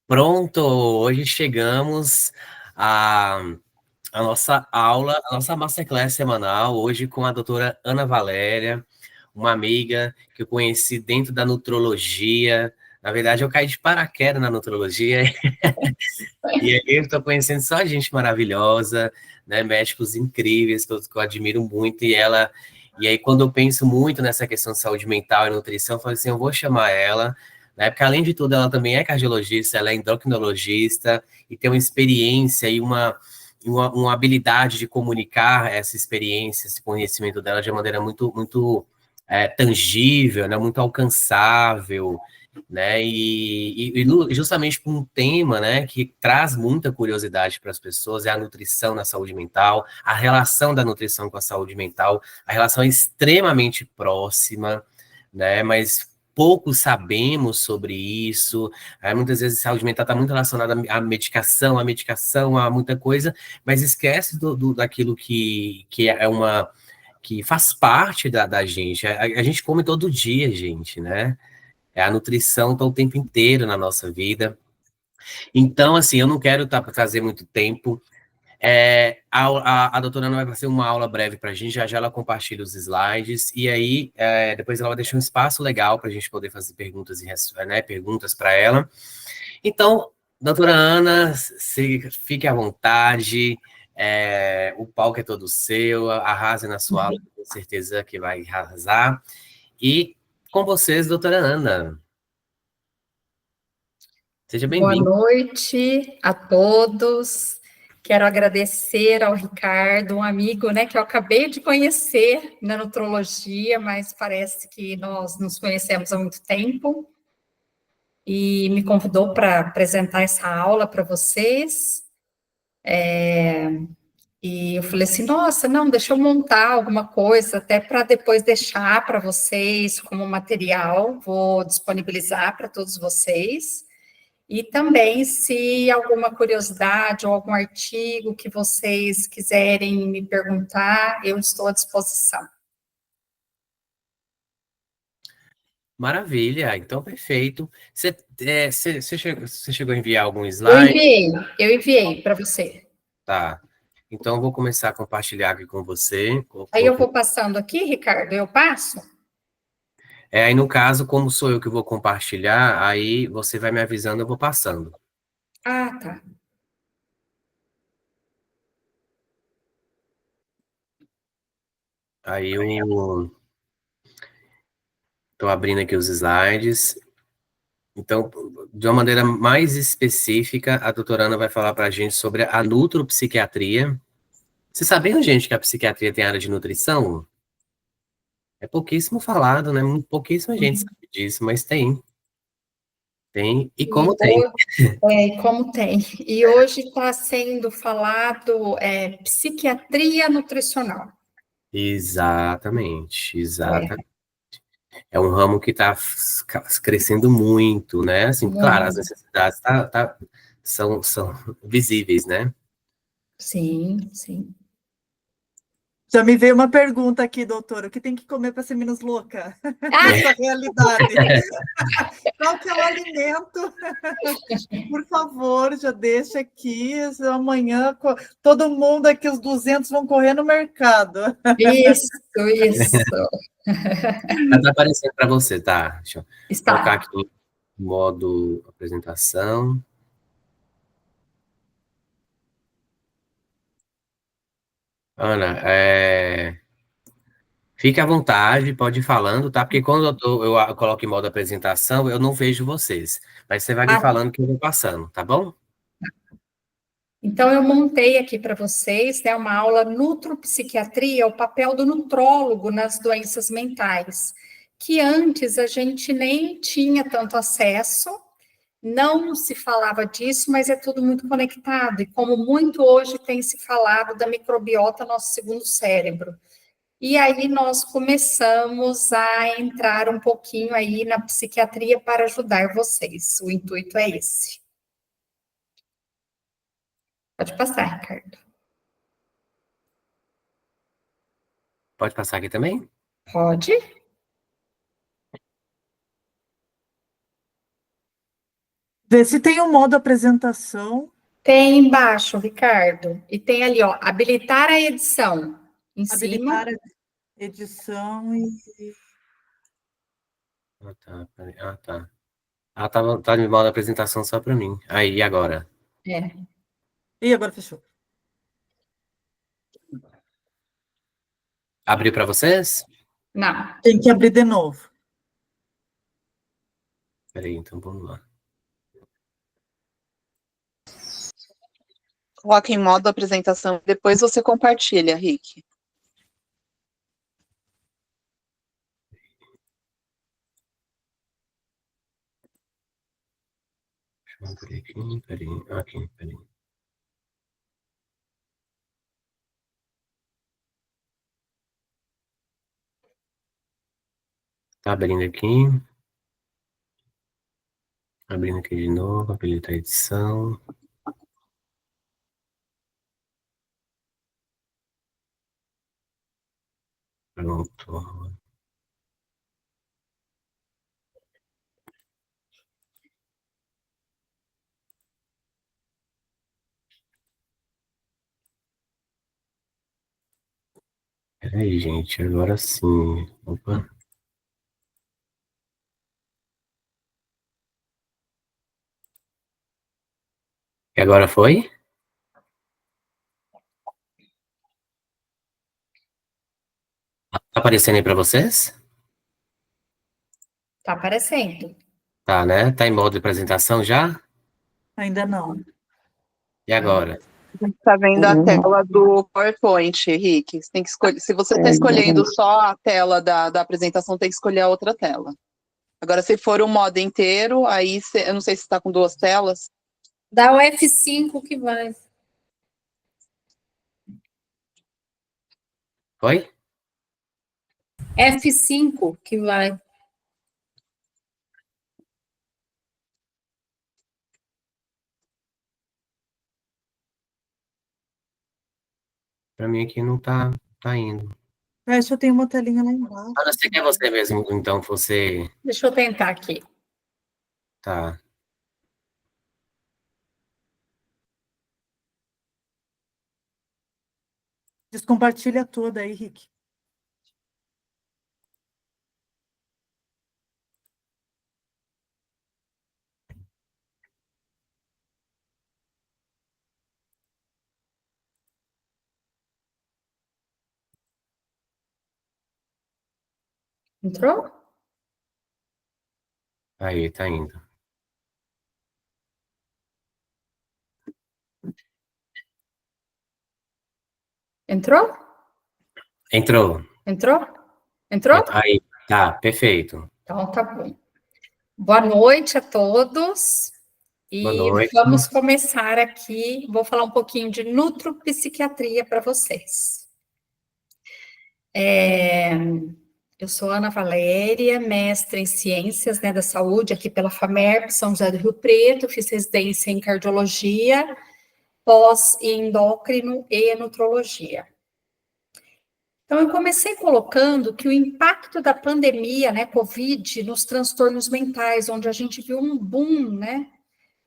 Pronto, hoje chegamos à, à nossa aula, a nossa masterclass semanal, hoje com a doutora Ana Valéria, uma amiga que eu conheci dentro da nutrologia. Na verdade, eu caí de paraquedas na nutrologia, e aí eu estou conhecendo só gente maravilhosa, né, médicos incríveis, que eu admiro muito, e aí quando eu penso muito nessa questão de saúde mental e nutrição, eu falo assim, eu vou chamar ela, né, porque além de tudo, ela também é cardiologista, ela é endocrinologista, e tem uma experiência e uma habilidade de comunicar essa experiência, esse conhecimento dela de uma maneira muito tangível, né, muito alcançável, né? E justamente por um tema, né, que traz muita curiosidade para as pessoas é a nutrição na saúde mental, a relação da nutrição com a saúde mental, a relação é extremamente próxima, né? Mas pouco sabemos sobre isso. Muitas vezes a saúde mental está muito relacionada à medicação, a muita coisa, mas esquece daquilo que é uma que faz parte da gente. A gente come todo dia, gente, né? A nutrição está o tempo inteiro na nossa vida. Então, assim, eu não quero trazer muito tempo. A doutora Ana vai fazer uma aula breve para a gente, já ela compartilha os slides, e aí depois ela vai deixar um espaço legal para a gente poder fazer perguntas, né, perguntas para ela. Então, doutora Ana, fique à vontade, o palco é todo seu, arrase na sua aula, com certeza que vai arrasar. E com vocês, doutora Ana. Seja Boa bem-vindo. noite a todos. Quero agradecer ao Ricardo, um amigo, né, que eu acabei de conhecer na nutrologia, mas parece que nós nos conhecemos há muito tempo, e me convidou para apresentar essa aula para vocês. E eu falei assim, nossa, não, deixa eu montar alguma coisa, até para depois deixar para vocês como material, vou disponibilizar para todos vocês. E também, se alguma curiosidade ou algum artigo que vocês quiserem me perguntar, eu estou à disposição. Maravilha, então perfeito. Você chegou a enviar algum Eu slide? enviei, eu enviei para você. Tá. Então eu vou começar a compartilhar aqui com você. Aí eu vou passando aqui, Ricardo, eu passo? Aí no caso, como sou eu que vou compartilhar, aí você vai me avisando, eu vou passando. Ah, tá. Aí eu estou abrindo aqui os slides. Então, de uma maneira mais específica, a doutora Ana vai falar para a gente sobre a nutropsiquiatria. Você sabia, gente, que a psiquiatria tem área de nutrição? É pouquíssimo falado, né? Pouquíssima gente sabe disso, mas tem. Tem, e E como tem. como tem. E hoje está sendo falado psiquiatria nutricional. Exatamente, É, exatamente. É um ramo que está crescendo muito, né? Assim, claro, as muito. necessidades são visíveis, né? Sim, sim. Já me veio uma pergunta aqui, doutor. O que tem que comer para ser menos louca Ah, nessa realidade? Qual que é o alimento? Por favor, já deixa aqui. Amanhã todo mundo aqui, os 200, vão correr no mercado. isso, isso. Está aparecendo para você, tá? Deixa eu colocar Está. aqui em modo apresentação. Ana, fique à vontade, pode ir falando, tá? Porque quando eu coloco em modo apresentação, eu não vejo vocês. Mas você vai me Ah, falando que eu vou passando, tá bom? então, eu montei aqui para vocês, né, uma aula nutropsiquiatria, o papel do nutrólogo nas doenças mentais, que antes a gente nem tinha tanto acesso, não se falava disso, mas é tudo muito conectado, e como muito hoje tem se falado da microbiota, nosso segundo cérebro. E aí nós começamos a entrar um pouquinho aí na psiquiatria para ajudar vocês. O intuito é esse. Pode passar, Ricardo. Pode passar aqui também? Pode. Vê se tem um modo apresentação. Tem embaixo, Ricardo. E tem ali, ó, habilitar a edição. Em Habilitar cima. a edição e... Ah, tá. Ah, tá. Ah, tá de modo apresentação só para mim. Aí, e agora? É. Ih, agora fechou. Abrir para vocês? Não. Tem que abrir de novo. Peraí, então vamos lá. Coloca em modo apresentação, depois você compartilha, Rick. Deixa eu abrir aqui, peraí. Aqui, peraí. Tá abrindo aqui. Abrindo aqui de novo, habilitar a edição. Pronto. Peraí, gente, agora sim. Opa. E agora foi? Tá aparecendo aí para vocês? Tá aparecendo. Tá, né? Tá em modo de apresentação já? Ainda não. E agora? A gente está vendo a tela do PowerPoint, Rick. Você tem que escolher. Se você está escolhendo só a tela da apresentação, tem que escolher a outra tela. Agora, se for o modo inteiro, aí eu não sei se está com duas telas. Dá o F5 que vai. Foi? F5 que vai. Para mim aqui não tá indo. Parece que eu tenho uma telinha lá embaixo. Ah, você quer você mesmo, então, você... Deixa eu tentar aqui. Tá. Descompartilha toda aí, Rick. Entrou? Aí, tá indo. Entrou? Entrou. Entrou? Entrou? Aí, tá, perfeito. Então tá bom. Boa noite a todos. Boa E noite. vamos começar aqui. Vou falar um pouquinho de nutropsiquiatria para vocês. Eu sou Ana Valéria, mestre em Ciências, né, da Saúde, aqui pela FAMERP, São José do Rio Preto, fiz residência em Cardiologia, pós em Endócrino e Nutrologia. Então, eu comecei colocando que o impacto da pandemia, né, Covid, nos transtornos mentais, onde a gente viu um boom, né,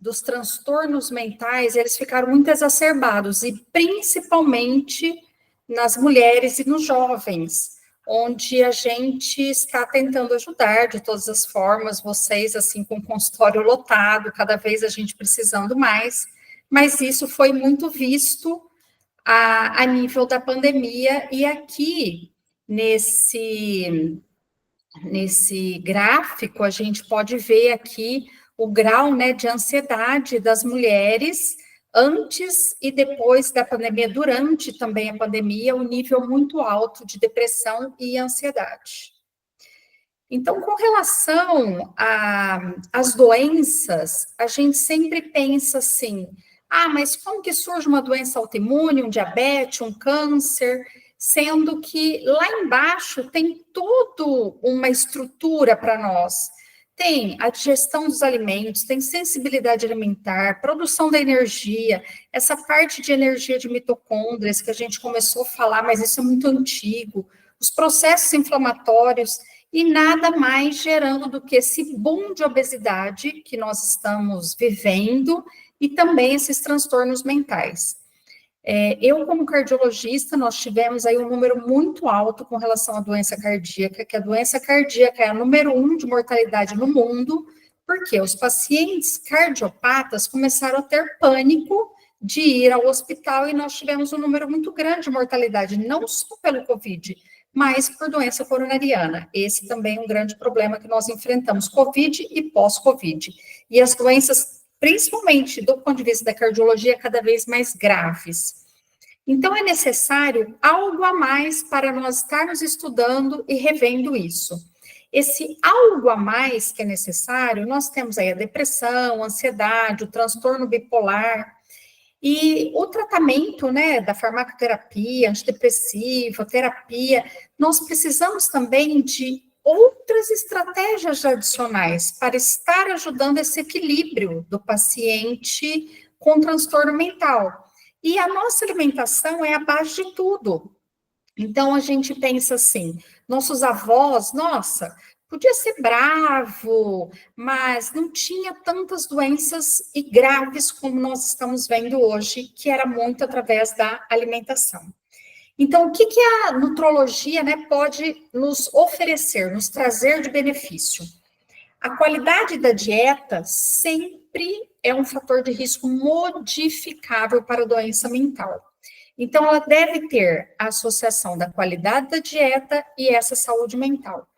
dos transtornos mentais, eles ficaram muito exacerbados, e principalmente nas mulheres e nos jovens, onde a gente está tentando ajudar de todas as formas, vocês, assim, com o consultório lotado, cada vez a gente precisando mais, mas isso foi muito visto a nível da pandemia, e aqui, nesse gráfico, a gente pode ver aqui o grau, né, de ansiedade das mulheres antes e depois da pandemia, durante também a pandemia, um nível muito alto de depressão e ansiedade. Então, com relação às doenças, a gente sempre pensa assim, mas como que surge uma doença autoimune, um diabetes, um câncer, sendo que lá embaixo tem toda uma estrutura para nós. Tem a digestão dos alimentos, tem sensibilidade alimentar, produção da energia, essa parte de energia de mitocôndrias que a gente começou a falar, mas isso é muito antigo, os processos inflamatórios. e nada mais gerando do que esse boom de obesidade que nós estamos vivendo e também esses transtornos mentais. Eu, como cardiologista, nós tivemos aí um número muito alto com relação à doença cardíaca, que a doença cardíaca é a número 1 de mortalidade no mundo, porque os pacientes cardiopatas começaram a ter pânico de ir ao hospital e nós tivemos um número muito grande de mortalidade, não só pelo Covid, mas por doença coronariana. Esse também é um grande problema que nós enfrentamos, Covid e pós-Covid. E as doenças, principalmente do ponto de vista da cardiologia, cada vez mais graves. Então, é necessário algo a mais para nós estarmos estudando e revendo isso. Esse algo a mais que é necessário, nós temos aí a depressão, a ansiedade, o transtorno bipolar, e o tratamento, né, da farmacoterapia, antidepressiva, terapia, nós precisamos também de outras estratégias adicionais para estar ajudando esse equilíbrio do paciente com transtorno mental. E a nossa alimentação é a base de tudo. Então, a gente pensa assim, nossos avós, nossa, podia ser bravo, mas não tinha tantas doenças e graves como nós estamos vendo hoje, que era muito através da alimentação. Então, o que a nutrologia, né, pode nos oferecer, nos trazer de benefício? A qualidade da dieta sempre é um fator de risco modificável para a doença mental. Então, ela deve ter a associação da qualidade da dieta e essa saúde mental.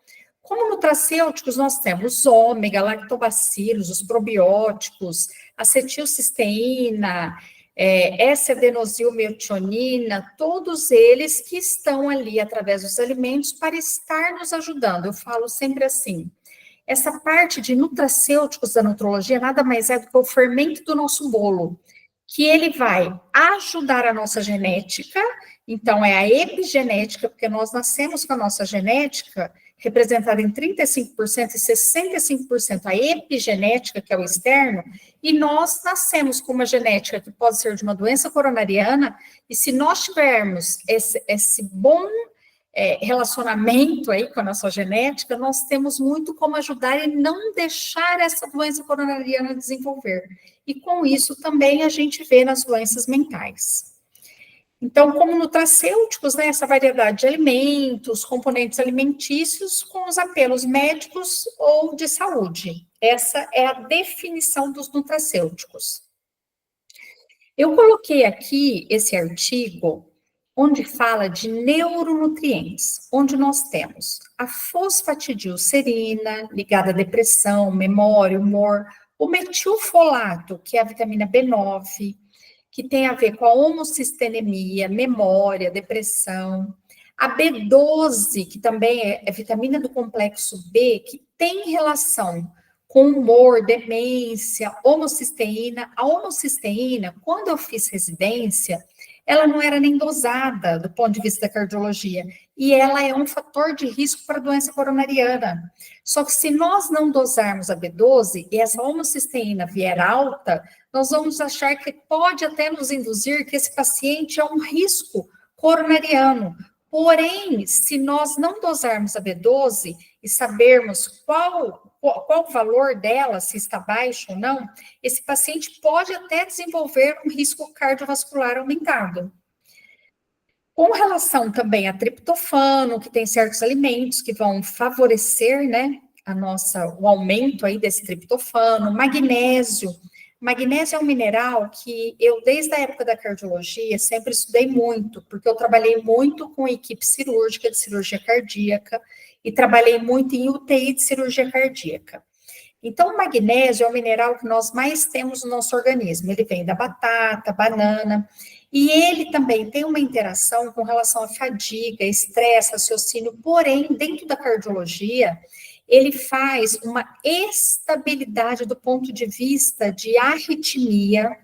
Como nutracêuticos, nós temos ômega, lactobacilos, os probióticos, acetilcisteína, S-adenosilmetionina, todos eles que estão ali através dos alimentos para estar nos ajudando. Eu falo sempre assim, essa parte de nutracêuticos da nutrologia nada mais é do que o fermento do nosso bolo, que ele vai ajudar a nossa genética, então é a epigenética, porque nós nascemos com a nossa genética representada em 35% e 65% a epigenética, que é o externo, e nós nascemos com uma genética que pode ser de uma doença coronariana, e se nós tivermos esse bom relacionamento aí com a nossa genética, nós temos muito como ajudar e não deixar essa doença coronariana desenvolver. E com isso também a gente vê nas doenças mentais. Então, como nutracêuticos, né, essa variedade de alimentos, componentes alimentícios com os apelos médicos ou de saúde. Essa é a definição dos nutracêuticos. Eu coloquei aqui esse artigo onde fala de neuronutrientes, onde nós temos a fosfatidilcerina, ligada à depressão, memória, humor, o metilfolato, que é a vitamina B9, que tem a ver com a homocisteína, memória, depressão, a B12, que também é vitamina do complexo B, que tem relação com humor, demência, homocisteína. A homocisteína, quando eu fiz residência, ela não era nem dosada do ponto de vista da cardiologia, e ela é um fator de risco para a doença coronariana. Só que se nós não dosarmos a B12 e essa homocisteína vier alta, nós vamos achar que pode até nos induzir que esse paciente é um risco coronariano. Porém, se nós não dosarmos a B12 e sabermos qual o valor dela, se está baixo ou não, esse paciente pode até desenvolver um risco cardiovascular aumentado. Com relação também a triptofano, que tem certos alimentos que vão favorecer, né, o aumento aí desse triptofano, magnésio. Magnésio é um mineral que eu, desde a época da cardiologia, sempre estudei muito, porque eu trabalhei muito com equipe cirúrgica, de cirurgia cardíaca, e trabalhei muito em UTI de cirurgia cardíaca. Então, o magnésio é o mineral que nós mais temos no nosso organismo. Ele vem da batata, banana, e ele também tem uma interação com relação à fadiga, estresse, raciocínio, porém, dentro da cardiologia, ele faz uma estabilidade do ponto de vista de arritmia,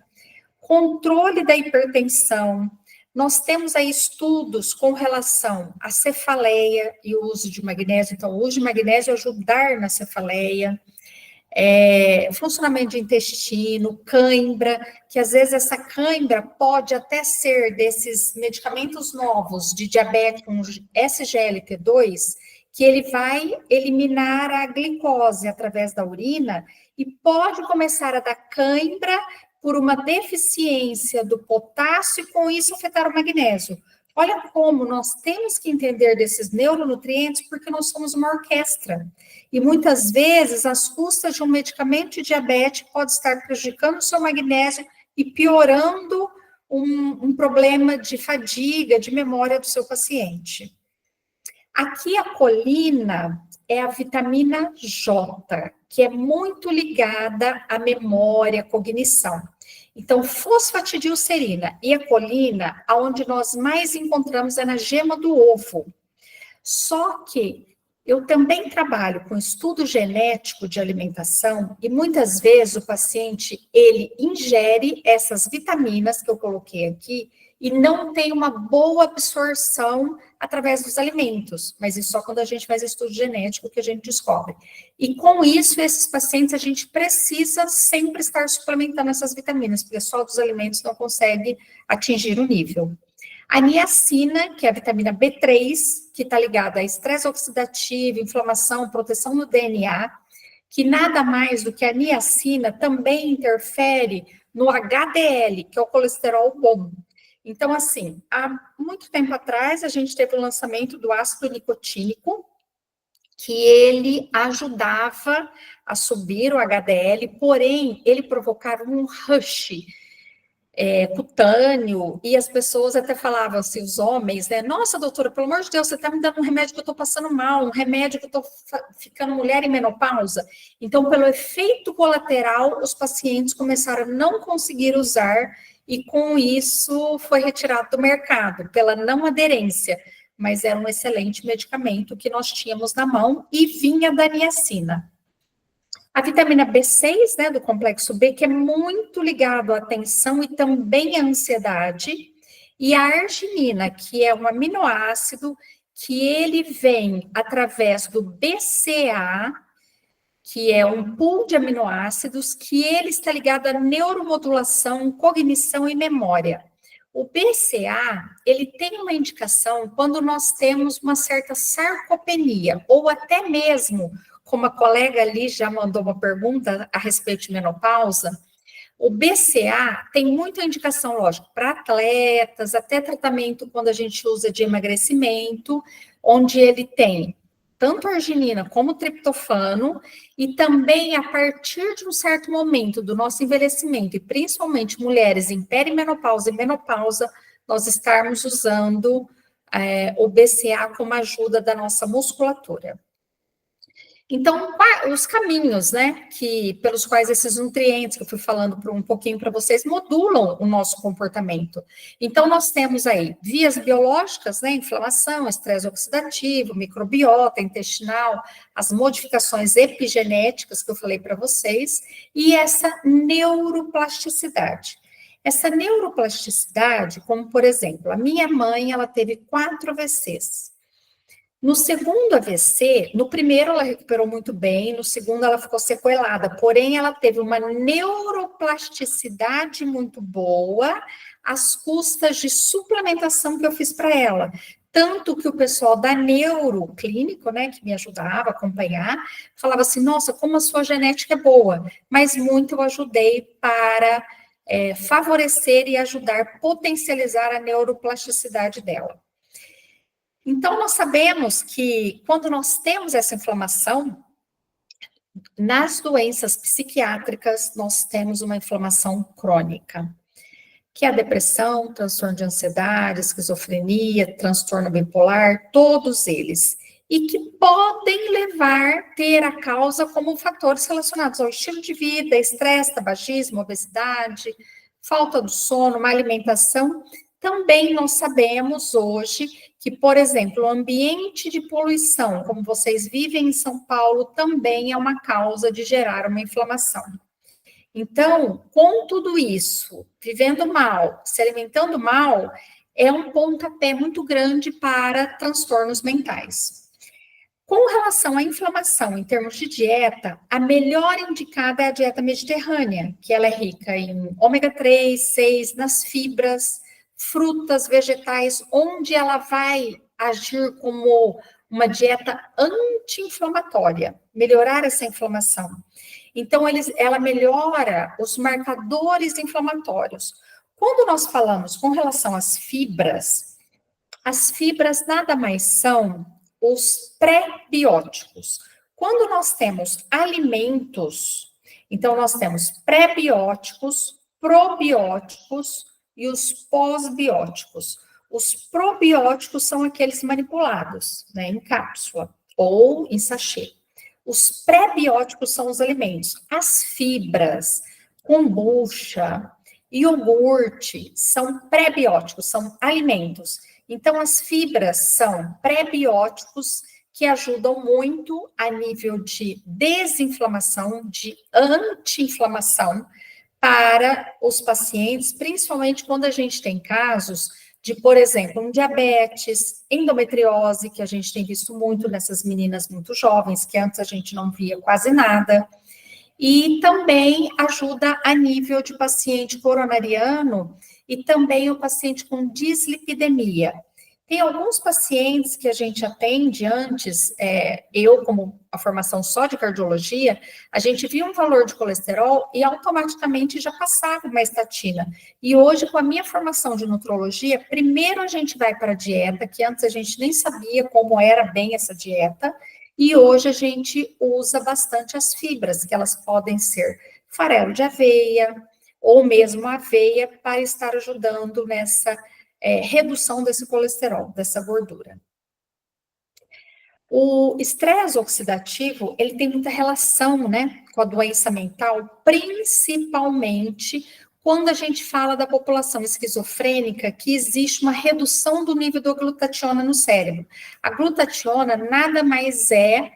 controle da hipertensão. Nós temos aí estudos com relação à cefaleia e o uso de magnésio. Então, o uso de magnésio ajudar na cefaleia, funcionamento de intestino, cãibra, que às vezes essa cãibra pode até ser desses medicamentos novos de diabetes com SGLT2, que ele vai eliminar a glicose através da urina e pode começar a dar cãibra por uma deficiência do potássio e com isso afetar o magnésio. Olha como nós temos que entender desses neuronutrientes porque nós somos uma orquestra. E muitas vezes, às custas de um medicamento de diabetes, pode estar prejudicando o seu magnésio e piorando um problema de fadiga, de memória do seu paciente. Aqui a colina é a vitamina J, que é muito ligada à memória, à cognição. Então, fosfatidilcerina e a colina, aonde nós mais encontramos é na gema do ovo. Só que eu também trabalho com estudo genético de alimentação e muitas vezes o paciente, ele ingere essas vitaminas que eu coloquei aqui e não tem uma boa absorção através dos alimentos, mas isso só quando a gente faz estudo genético que a gente descobre. E com isso, esses pacientes, a gente precisa sempre estar suplementando essas vitaminas, porque só dos alimentos não consegue atingir o nível. A niacina, que é a vitamina B3, que está ligada a estresse oxidativo, inflamação, proteção no DNA, que nada mais do que a niacina também interfere no HDL, que é o colesterol bom. Então, assim, há muito tempo atrás, a gente teve o lançamento do ácido nicotínico, que ele ajudava a subir o HDL, porém, ele provocava um rush cutâneo, e as pessoas até falavam assim, os homens, né? Nossa, doutora, pelo amor de Deus, você está me dando um remédio que eu estou passando mal, um remédio que eu estou ficando mulher em menopausa. Então, pelo efeito colateral, os pacientes começaram a não conseguir usar, e com isso foi retirado do mercado, pela não aderência. Mas era um excelente medicamento que nós tínhamos na mão, e vinha da niacina. A vitamina B6, né, do complexo B, que é muito ligado à atenção e também à ansiedade, e a arginina, que é um aminoácido que ele vem através do BCA, que é um pool de aminoácidos, que ele está ligado à neuromodulação, cognição e memória. O BCA, ele tem uma indicação quando nós temos uma certa sarcopenia, ou até mesmo, como a colega ali já mandou uma pergunta a respeito de menopausa, o BCA tem muita indicação, lógico, para atletas, até tratamento quando a gente usa de emagrecimento, onde ele tem tanto arginina como triptofano, e também a partir de um certo momento do nosso envelhecimento, e principalmente mulheres em perimenopausa e menopausa, nós estarmos usando o BCA como ajuda da nossa musculatura. Então, os caminhos, né, pelos quais esses nutrientes que eu fui falando um pouquinho para vocês modulam o nosso comportamento. Então, nós temos aí vias biológicas, né, inflamação, estresse oxidativo, microbiota intestinal, as modificações epigenéticas que eu falei para vocês, e essa neuroplasticidade. Essa neuroplasticidade, como por exemplo, a minha mãe, ela teve 4 AVCs. No segundo AVC, no primeiro ela recuperou muito bem, no segundo ela ficou sequelada, porém ela teve uma neuroplasticidade muito boa, às custas de suplementação que eu fiz para ela. Tanto que o pessoal da neuroclínico, né, que me ajudava a acompanhar, falava assim, nossa, como a sua genética é boa, mas muito eu ajudei para favorecer e ajudar, potencializar a neuroplasticidade dela. Então, nós sabemos que quando nós temos essa inflamação, nas doenças psiquiátricas, nós temos uma inflamação crônica, que é a depressão, transtorno de ansiedade, esquizofrenia, transtorno bipolar, todos eles, e que podem ter a causa como fatores relacionados ao estilo de vida, estresse, tabagismo, obesidade, falta do sono, má alimentação. Também nós sabemos hoje que, por exemplo, o ambiente de poluição, como vocês vivem em São Paulo, também é uma causa de gerar uma inflamação. Então, com tudo isso, vivendo mal, se alimentando mal, é um pontapé muito grande para transtornos mentais. Com relação à inflamação, em termos de dieta, a melhor indicada é a dieta mediterrânea, que ela é rica em ômega 3, 6, nas fibras, frutas, vegetais, onde ela vai agir como uma dieta anti-inflamatória, melhorar essa inflamação. Então, ela melhora os marcadores inflamatórios. Quando nós falamos com relação às fibras nada mais são os pré-bióticos. Quando nós temos alimentos, então nós temos pré-bióticos, probióticos e os pós-bióticos. Os probióticos são aqueles manipulados, né, em cápsula ou em sachê. Os pré-bióticos são os alimentos. As fibras, kombucha, iogurte, são pré-bióticos, são alimentos. Então, as fibras são pré-bióticos que ajudam muito a nível de desinflamação, de anti-inflamação para os pacientes, principalmente quando a gente tem casos de, por exemplo, um diabetes, endometriose, que a gente tem visto muito nessas meninas muito jovens, que antes a gente não via quase nada, e também ajuda a nível de paciente coronariano e também o paciente com dislipidemia. Tem alguns pacientes que a gente atende antes, eu como a formação só de cardiologia, a gente via um valor de colesterol e automaticamente já passava uma estatina. E hoje, com a minha formação de nutrologia, primeiro a gente vai para a dieta, que antes a gente nem sabia como era bem essa dieta, e hoje a gente usa bastante as fibras, que elas podem ser farelo de aveia, ou mesmo aveia, para estar ajudando nessa redução desse colesterol, dessa gordura. O estresse oxidativo, ele tem muita relação, né, com a doença mental, principalmente quando a gente fala da população esquizofrênica, que existe uma redução do nível da glutationa no cérebro. A glutationa nada mais é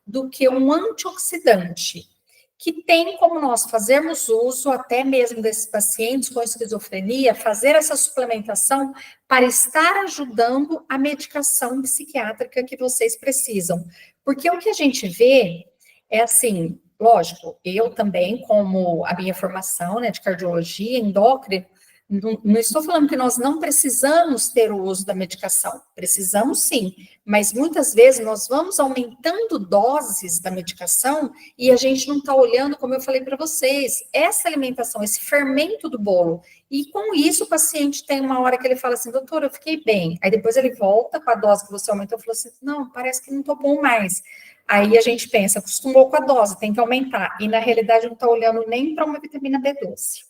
do que um antioxidante, que tem como nós fazermos uso, até mesmo desses pacientes com esquizofrenia, fazer essa suplementação para estar ajudando a medicação psiquiátrica que vocês precisam. Porque o que a gente vê é assim, lógico, eu também, como a minha formação, né, de cardiologia, endócrina, não estou falando que nós não precisamos ter o uso da medicação, precisamos sim, mas muitas vezes nós vamos aumentando doses da medicação e a gente não está olhando, como eu falei para vocês, essa alimentação, esse fermento do bolo, e com isso o paciente tem uma hora que ele fala assim, doutor, eu fiquei bem, aí depois ele volta com a dose que você aumentou e falou assim, não, parece que não estou bom mais. Aí a gente pensa, acostumou com a dose, tem que aumentar, e na realidade não está olhando nem para uma vitamina B12.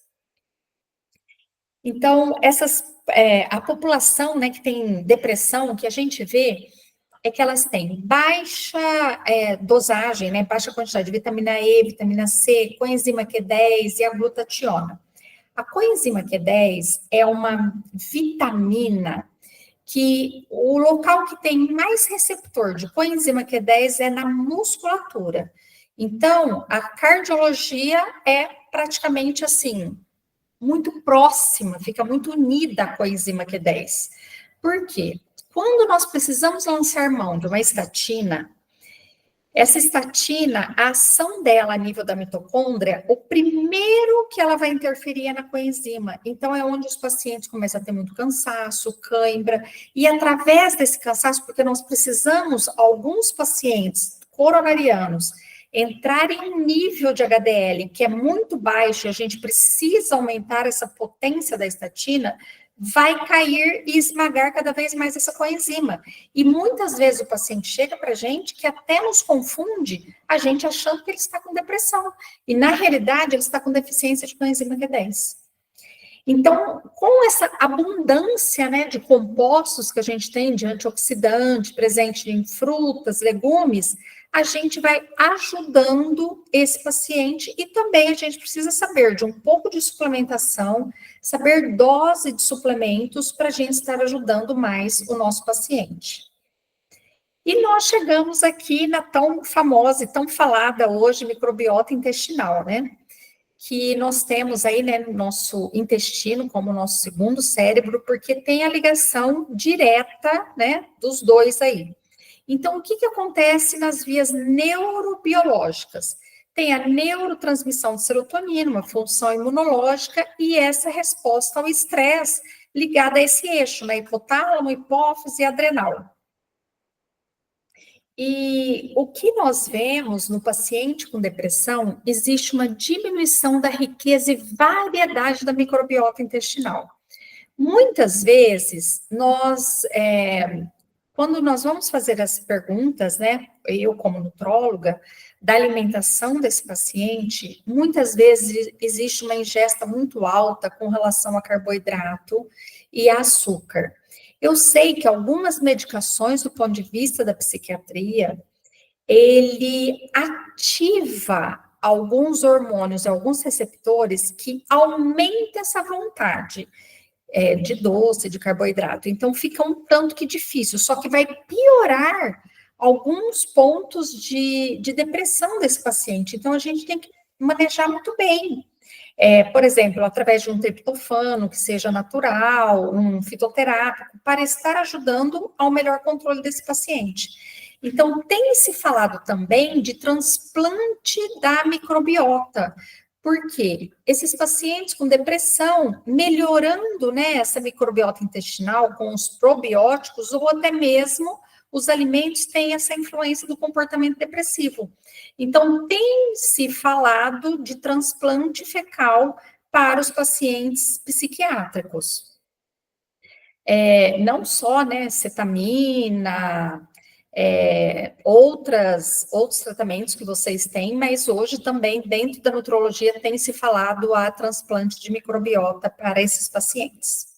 Então, a população, né, que tem depressão, que a gente vê, é que elas têm baixa dosagem, né, baixa quantidade de vitamina E, vitamina C, coenzima Q10 e a glutationa. A coenzima Q10 é uma vitamina que o local que tem mais receptor de coenzima Q10 é na musculatura. Então, a cardiologia é praticamente assim, muito próxima, fica muito unida à coenzima Q10. Por quê? Quando nós precisamos lançar mão de uma estatina, essa estatina, a ação dela a nível da mitocôndria, o primeiro que ela vai interferir é na coenzima. Então, é onde os pacientes começam a ter muito cansaço, cãibra, e através desse cansaço, porque nós precisamos, alguns pacientes coronarianos, entrar em um nível de HDL que é muito baixo, e a gente precisa aumentar essa potência da estatina, vai cair e esmagar cada vez mais essa coenzima. E muitas vezes o paciente chega para a gente que até nos confunde, a gente achando que ele está com depressão. E na realidade ele está com deficiência de coenzima Q10. Então, com essa abundância, né, de compostos que a gente tem de antioxidante, presente em frutas, legumes, a gente vai ajudando esse paciente e também a gente precisa saber de um pouco de suplementação, saber dose de suplementos para a gente estar ajudando mais o nosso paciente. E nós chegamos aqui na tão famosa e tão falada hoje microbiota intestinal, né? Que nós temos aí, né, no nosso intestino como nosso segundo cérebro, porque tem a ligação direta, né, dos dois aí. Então, o que acontece nas vias neurobiológicas? Tem a neurotransmissão de serotonina, uma função imunológica, e essa resposta ao estresse ligada a esse eixo, né, hipotálamo, hipófise e adrenal. E o que nós vemos no paciente com depressão, existe uma diminuição da riqueza e variedade da microbiota intestinal. Muitas vezes, quando nós vamos fazer as perguntas, né, eu como nutróloga, da alimentação desse paciente, muitas vezes existe uma ingesta muito alta com relação a carboidrato e a açúcar. Eu sei que algumas medicações, do ponto de vista da psiquiatria, ele ativa alguns hormônios, alguns receptores que aumentam essa vontade de doce, de carboidrato. Então, fica um tanto que difícil, só que vai piorar alguns pontos de depressão desse paciente. Então, a gente tem que manejar muito bem. Por exemplo, através de um triptofano que seja natural, um fitoterápico, para estar ajudando ao melhor controle desse paciente. Então, tem se falado também de transplante da microbiota, porque esses pacientes com depressão, melhorando, né, essa microbiota intestinal com os probióticos, ou até mesmo os alimentos têm essa influência do comportamento depressivo. Então, tem se falado de transplante fecal para os pacientes psiquiátricos. Não só, né, cetamina, outros tratamentos que vocês têm, mas hoje também, dentro da nutrologia, tem se falado a transplante de microbiota para esses pacientes.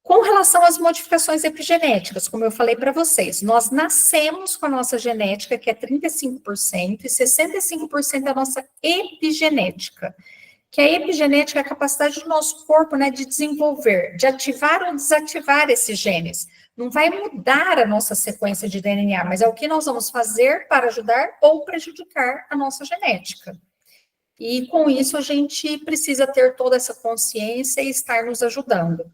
Com relação às modificações epigenéticas, como eu falei para vocês, nós nascemos com a nossa genética, que é 35%, e 65% é a nossa epigenética, que a epigenética é a capacidade do nosso corpo, né, de desenvolver, de ativar ou desativar esses genes. Não vai mudar a nossa sequência de DNA, mas é o que nós vamos fazer para ajudar ou prejudicar a nossa genética. E com isso a gente precisa ter toda essa consciência e estar nos ajudando.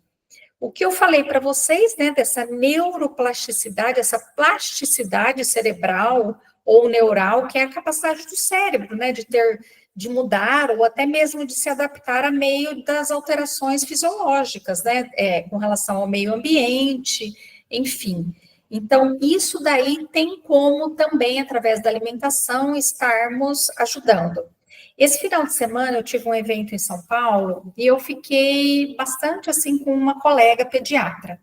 O que eu falei para vocês, né, dessa neuroplasticidade, essa plasticidade cerebral ou neural, que é a capacidade do cérebro, né, de mudar ou até mesmo de se adaptar a meio das alterações fisiológicas, né, com relação ao meio ambiente, enfim. Então, isso daí tem como também, através da alimentação, estarmos ajudando. Esse final de semana eu tive um evento em São Paulo e eu fiquei bastante assim com uma colega pediatra,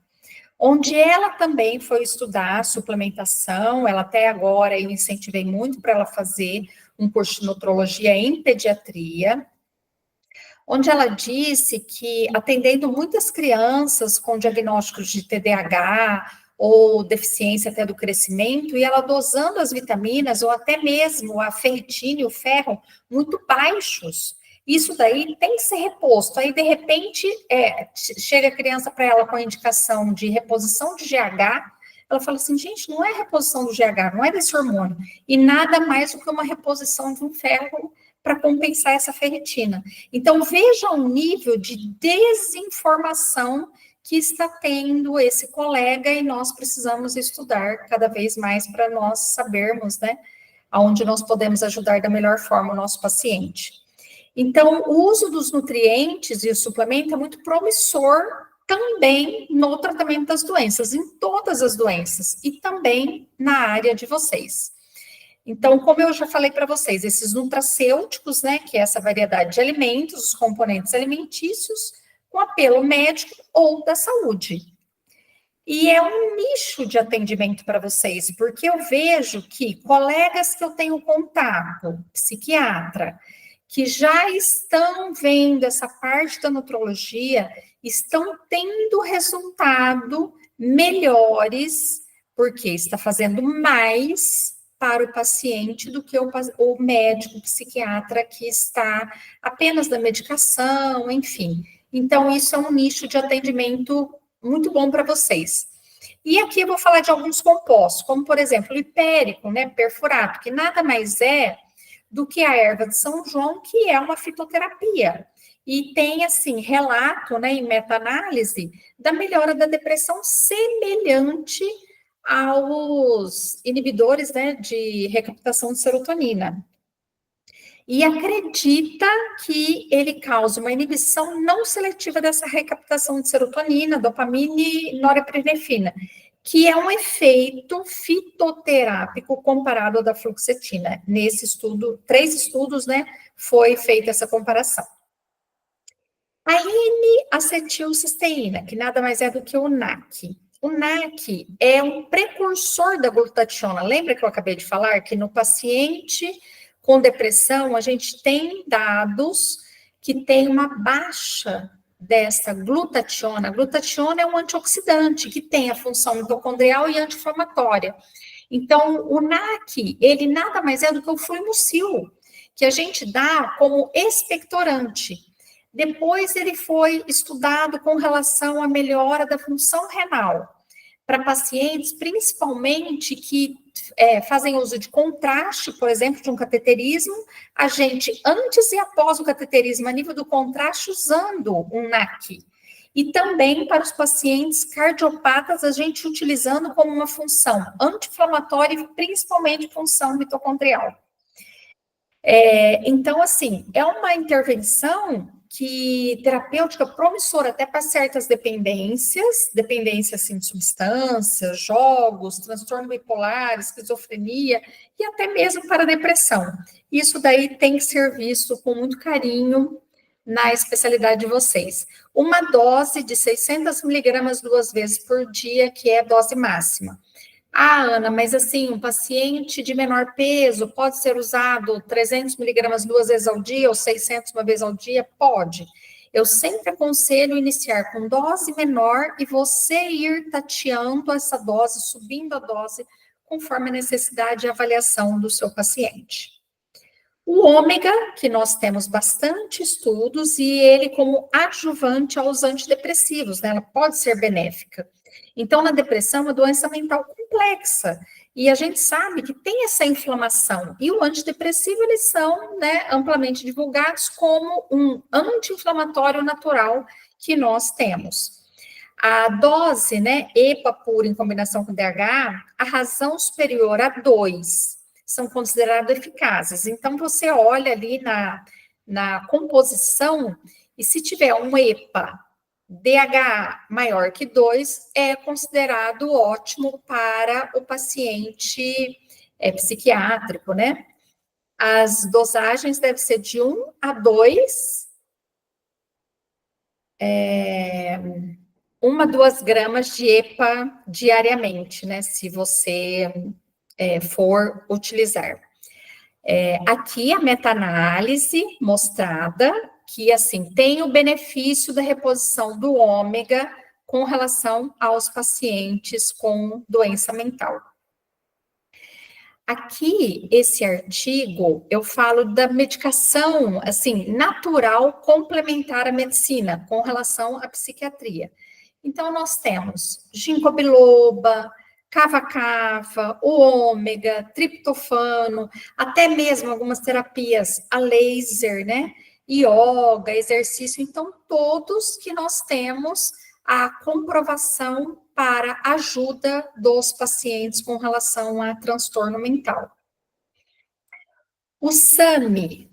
onde ela também foi estudar suplementação. Ela até agora eu incentivei muito para ela fazer um curso de nutrologia em pediatria, onde ela disse que atendendo muitas crianças com diagnósticos de TDAH ou deficiência até do crescimento, e ela dosando as vitaminas, ou até mesmo a ferritina e o ferro, muito baixos. Isso daí tem que ser reposto. Aí, de repente, chega a criança para ela com a indicação de reposição de GH, ela fala assim, gente, não é reposição do GH, não é desse hormônio, e nada mais do que uma reposição de um ferro para compensar essa ferritina. Então, veja o nível de desinformação que está tendo esse colega, e nós precisamos estudar cada vez mais para nós sabermos, né, aonde nós podemos ajudar da melhor forma o nosso paciente. Então, o uso dos nutrientes e o suplemento é muito promissor também no tratamento das doenças, em todas as doenças, e também na área de vocês. Então, como eu já falei para vocês, esses nutracêuticos, né, que é essa variedade de alimentos, os componentes alimentícios, com apelo médico ou da saúde. E é um nicho de atendimento para vocês, porque eu vejo que colegas que eu tenho contato, psiquiatra, que já estão vendo essa parte da nutrologia, estão tendo resultado melhores, porque está fazendo mais para o paciente do que o médico psiquiatra que está apenas da medicação, enfim. Então, isso é um nicho de atendimento muito bom para vocês. E aqui eu vou falar de alguns compostos, como, por exemplo, o hipérico, né, perfurato, que nada mais é do que a erva de São João, que é uma fitoterapia. E tem, assim, relato, né, em meta-análise, da melhora da depressão semelhante aos inibidores, né, de recaptação de serotonina. E acredita que ele causa uma inibição não seletiva dessa recaptação de serotonina, dopamina e norepinefrina, que é um efeito fitoterápico comparado ao da fluoxetina. Nesse estudo, 3 estudos, né, foi feita essa comparação. A N-acetilcisteína, que nada mais é do que o NAC. O NAC é um precursor da glutationa. Lembra que eu acabei de falar que no paciente com depressão, a gente tem dados que tem uma baixa dessa glutationa. A glutationa é um antioxidante que tem a função mitocondrial e anti-inflamatória. Então, o NAC, ele nada mais é do que o fluimucil, que a gente dá como expectorante. Depois ele foi estudado com relação à melhora da função renal, para pacientes, principalmente, que fazem uso de contraste, por exemplo, de um cateterismo, a gente, antes e após o cateterismo, a nível do contraste, usando um NAC. E também para os pacientes cardiopatas, a gente utilizando como uma função anti-inflamatória e principalmente função mitocondrial. Então, assim, é uma intervenção terapêutica promissora até para certas dependências assim, de substâncias, jogos, transtorno bipolar, esquizofrenia e até mesmo para depressão. Isso daí tem que ser visto com muito carinho na especialidade de vocês. Uma dose de 600 miligramas 2 vezes por dia, que é a dose máxima. Ah, Ana, mas assim, um paciente de menor peso pode ser usado 300 miligramas 2 vezes ao dia ou 600 uma vez ao dia? Pode. Eu sempre aconselho iniciar com dose menor e você ir tateando essa dose, subindo a dose, conforme a necessidade e avaliação do seu paciente. O ômega, que nós temos bastante estudos, e ele como adjuvante aos antidepressivos, né? Ela pode ser benéfica. Então, na depressão, é uma doença mental complexa, e a gente sabe que tem essa inflamação, e o antidepressivo, eles são, né, amplamente divulgados como um anti-inflamatório natural que nós temos. A dose, né, EPA pura em combinação com DH, a razão superior a 2 são consideradas eficazes. Então, você olha ali na composição, e se tiver um EPA DHA maior que 2, é considerado ótimo para o paciente psiquiátrico, né? As dosagens devem ser de 1 a 2, 1 a 2 gramas de EPA diariamente, né? Se você for utilizar. Aqui a meta-análise mostrada que, assim, tem o benefício da reposição do ômega com relação aos pacientes com doença mental. Aqui, esse artigo, eu falo da medicação, assim, natural complementar à medicina com relação à psiquiatria. Então, nós temos ginkgo biloba, cava-cava, o ômega, triptofano, até mesmo algumas terapias a laser, né? Yoga, exercício, então todos que nós temos a comprovação para ajuda dos pacientes com relação a transtorno mental. O SAMI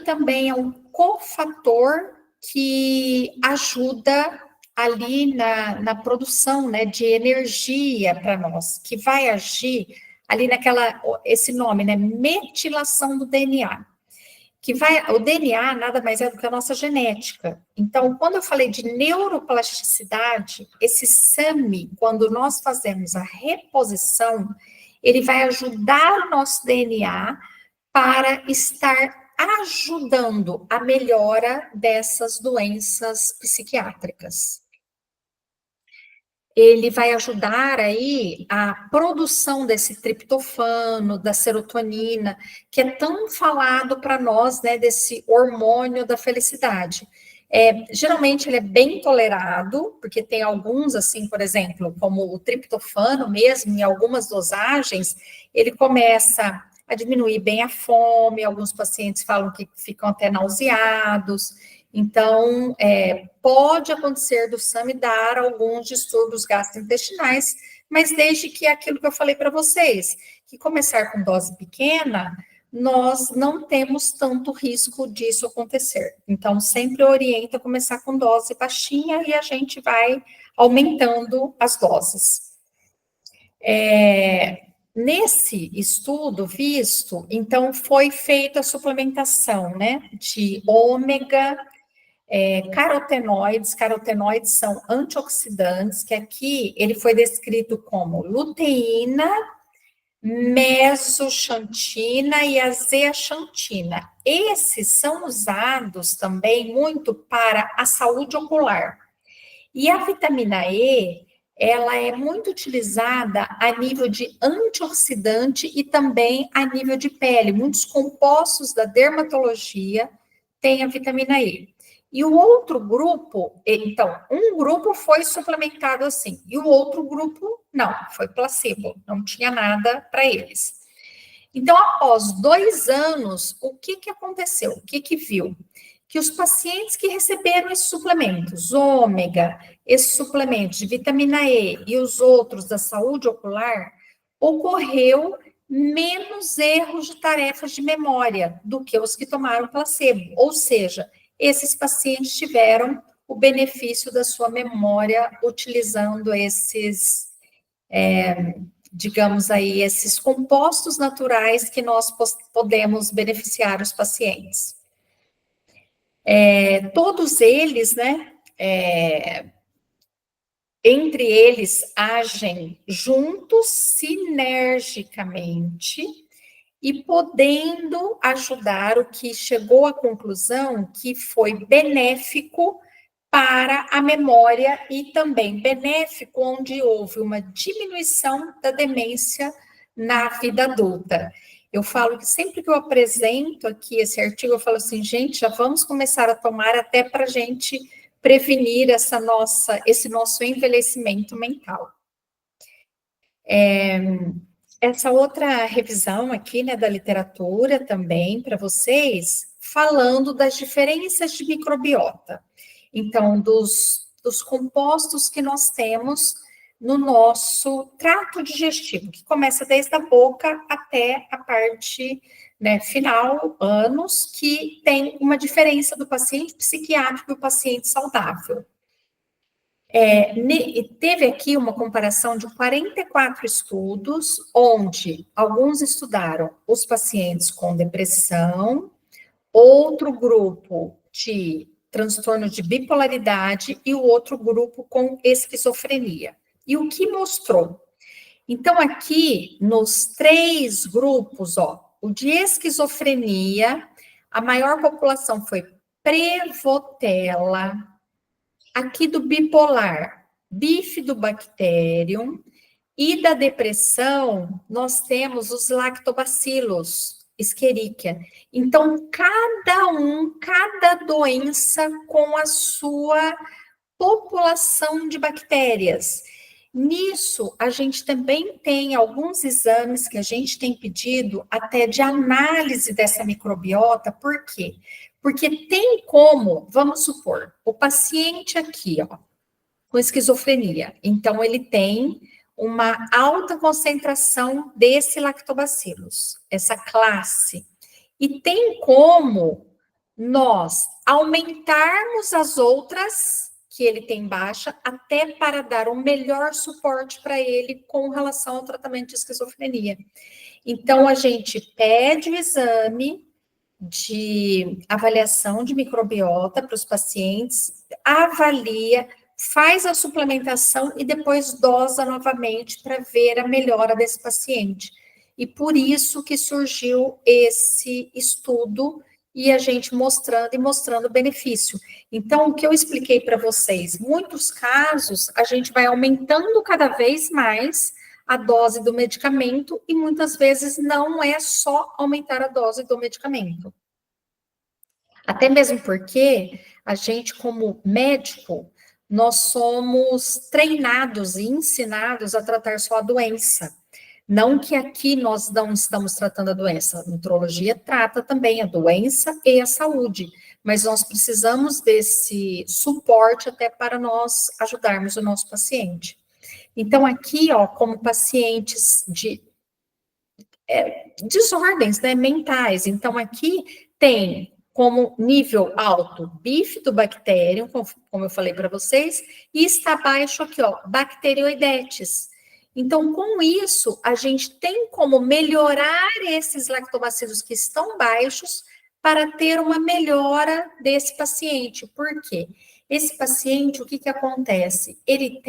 também é um cofator que ajuda ali na produção, né, de energia para nós, que vai agir ali esse nome, né, metilação do DNA. O DNA nada mais é do que a nossa genética. Então, quando eu falei de neuroplasticidade, esse SAMI, quando nós fazemos a reposição, ele vai ajudar o nosso DNA para estar ajudando a melhora dessas doenças psiquiátricas. Ele vai ajudar aí a produção desse triptofano, da serotonina, que é tão falado para nós, né, desse hormônio da felicidade. Geralmente ele é bem tolerado, porque tem alguns, assim, por exemplo, como o triptofano mesmo, em algumas dosagens, ele começa a diminuir bem a fome, alguns pacientes falam que ficam até nauseados. Então, pode acontecer do SAMI dar alguns distúrbios gastrointestinais, mas desde que aquilo que eu falei para vocês, que começar com dose pequena, nós não temos tanto risco disso acontecer. Então, sempre orienta começar com dose baixinha e a gente vai aumentando as doses. Nesse estudo visto, então, foi feita a suplementação, né, de ômega, carotenoides. Carotenoides são antioxidantes, que aqui ele foi descrito como luteína, mesoxantina e azeaxantina. Esses são usados também muito para a saúde ocular. E a vitamina E, ela é muito utilizada a nível de antioxidante e também a nível de pele. Muitos compostos da dermatologia têm a vitamina E. E o outro grupo, então, um grupo foi suplementado assim, e o outro grupo não, foi placebo, não tinha nada para eles. Então, após 2 anos, o que aconteceu? O que viu? Que os pacientes que receberam esses suplementos, ômega, esses suplementos de vitamina E e os outros da saúde ocular, ocorreu menos erros de tarefas de memória do que os que tomaram placebo. Ou seja, esses pacientes tiveram o benefício da sua memória utilizando esses, digamos aí, esses compostos naturais que nós podemos beneficiar os pacientes. Todos eles, né, entre eles agem juntos, sinergicamente, e podendo ajudar, o que chegou à conclusão que foi benéfico para a memória e também benéfico onde houve uma diminuição da demência na vida adulta. Eu falo que sempre que eu apresento aqui esse artigo, eu falo assim, gente, já vamos começar a tomar até para a gente prevenir esse nosso envelhecimento mental. Essa outra revisão aqui, né, da literatura também para vocês, falando das diferenças de microbiota. Então, dos compostos que nós temos no nosso trato digestivo, que começa desde a boca até a parte, né, final, ânus, que tem uma diferença do paciente psiquiátrico e o paciente saudável. Teve aqui uma comparação de 44 estudos, onde alguns estudaram os pacientes com depressão, outro grupo de transtorno de bipolaridade e o outro grupo com esquizofrenia. E o que mostrou? Então, aqui, nos 3 grupos, o de esquizofrenia, a maior população foi Prevotella. Aqui do bipolar, Bifidobacterium, e da depressão, nós temos os lactobacilos, Escherichia. Então, cada doença com a sua população de bactérias. Nisso, a gente também tem alguns exames que a gente tem pedido até de análise dessa microbiota. Por quê? Porque tem como, vamos supor, o paciente aqui, com esquizofrenia, então ele tem uma alta concentração desse lactobacillus, essa classe. E tem como nós aumentarmos as outras que ele tem baixa, até para dar um melhor suporte para ele com relação ao tratamento de esquizofrenia. Então, a gente pede o exame de avaliação de microbiota para os pacientes, avalia, faz a suplementação e depois dosa novamente para ver a melhora desse paciente. E por isso que surgiu esse estudo e a gente mostrando o benefício. Então, o que eu expliquei para vocês, muitos casos a gente vai aumentando cada vez mais a dose do medicamento e muitas vezes não é só aumentar a dose do medicamento. Até mesmo porque a gente, como médico, nós somos treinados e ensinados a tratar só a doença. Não que aqui nós não estamos tratando a doença, a nutrologia trata também a doença e a saúde, mas nós precisamos desse suporte até para nós ajudarmos o nosso paciente. Então, aqui, como pacientes de desordens, né, mentais, então aqui tem como nível alto Bifidobacterium, como eu falei para vocês, e está abaixo aqui, Bacteroidetes. Então, com isso, a gente tem como melhorar esses lactobacilos que estão baixos para ter uma melhora desse paciente. Por quê? Esse paciente, o que acontece? Ele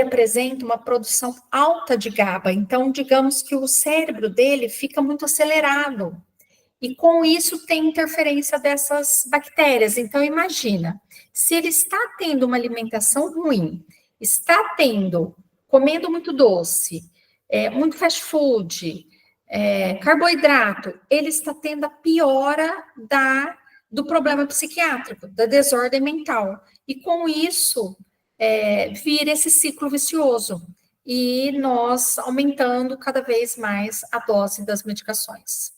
apresenta uma produção alta de GABA, então, digamos que o cérebro dele fica muito acelerado, e com isso tem interferência dessas bactérias. Então, imagina, se ele está tendo uma alimentação ruim, está comendo muito doce, muito fast food, carboidrato, ele está tendo a piora do problema psiquiátrico, da desordem mental. E com isso, vira esse ciclo vicioso. E nós aumentando cada vez mais a dose das medicações.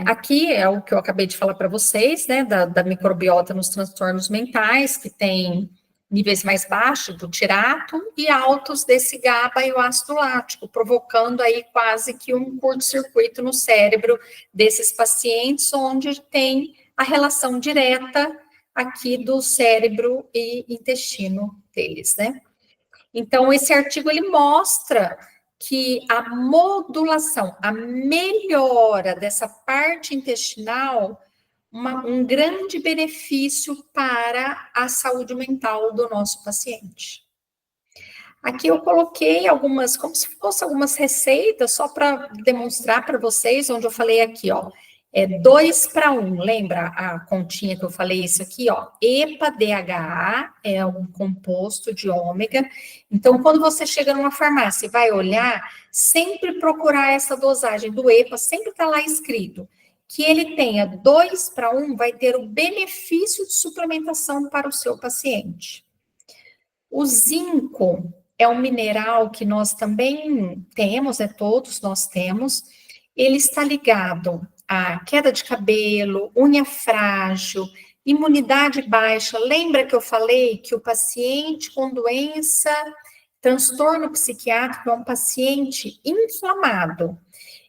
Aqui é o que eu acabei de falar para vocês, né, da microbiota nos transtornos mentais, que tem níveis mais baixos do tirato e altos desse GABA e o ácido lático, provocando aí quase que um curto-circuito no cérebro desses pacientes, onde tem a relação direta aqui do cérebro e intestino deles, né? Então, esse artigo, ele mostra que a modulação, a melhora dessa parte intestinal, um grande benefício para a saúde mental do nosso paciente. Aqui eu coloquei algumas, como se fossem algumas receitas, só para demonstrar para vocês, onde eu falei aqui, ó, 2 para 1, lembra a continha que eu falei isso aqui, ó, EPA-DHA é um composto de ômega, então quando você chega numa farmácia e vai olhar, sempre procurar essa dosagem do EPA, sempre está lá escrito, que ele tenha 2 para 1, vai ter o benefício de suplementação para o seu paciente. O zinco é um mineral que nós também temos, todos nós temos, ele está ligado a queda de cabelo, unha frágil, imunidade baixa. Lembra que eu falei que o paciente com doença, transtorno psiquiátrico, é um paciente inflamado.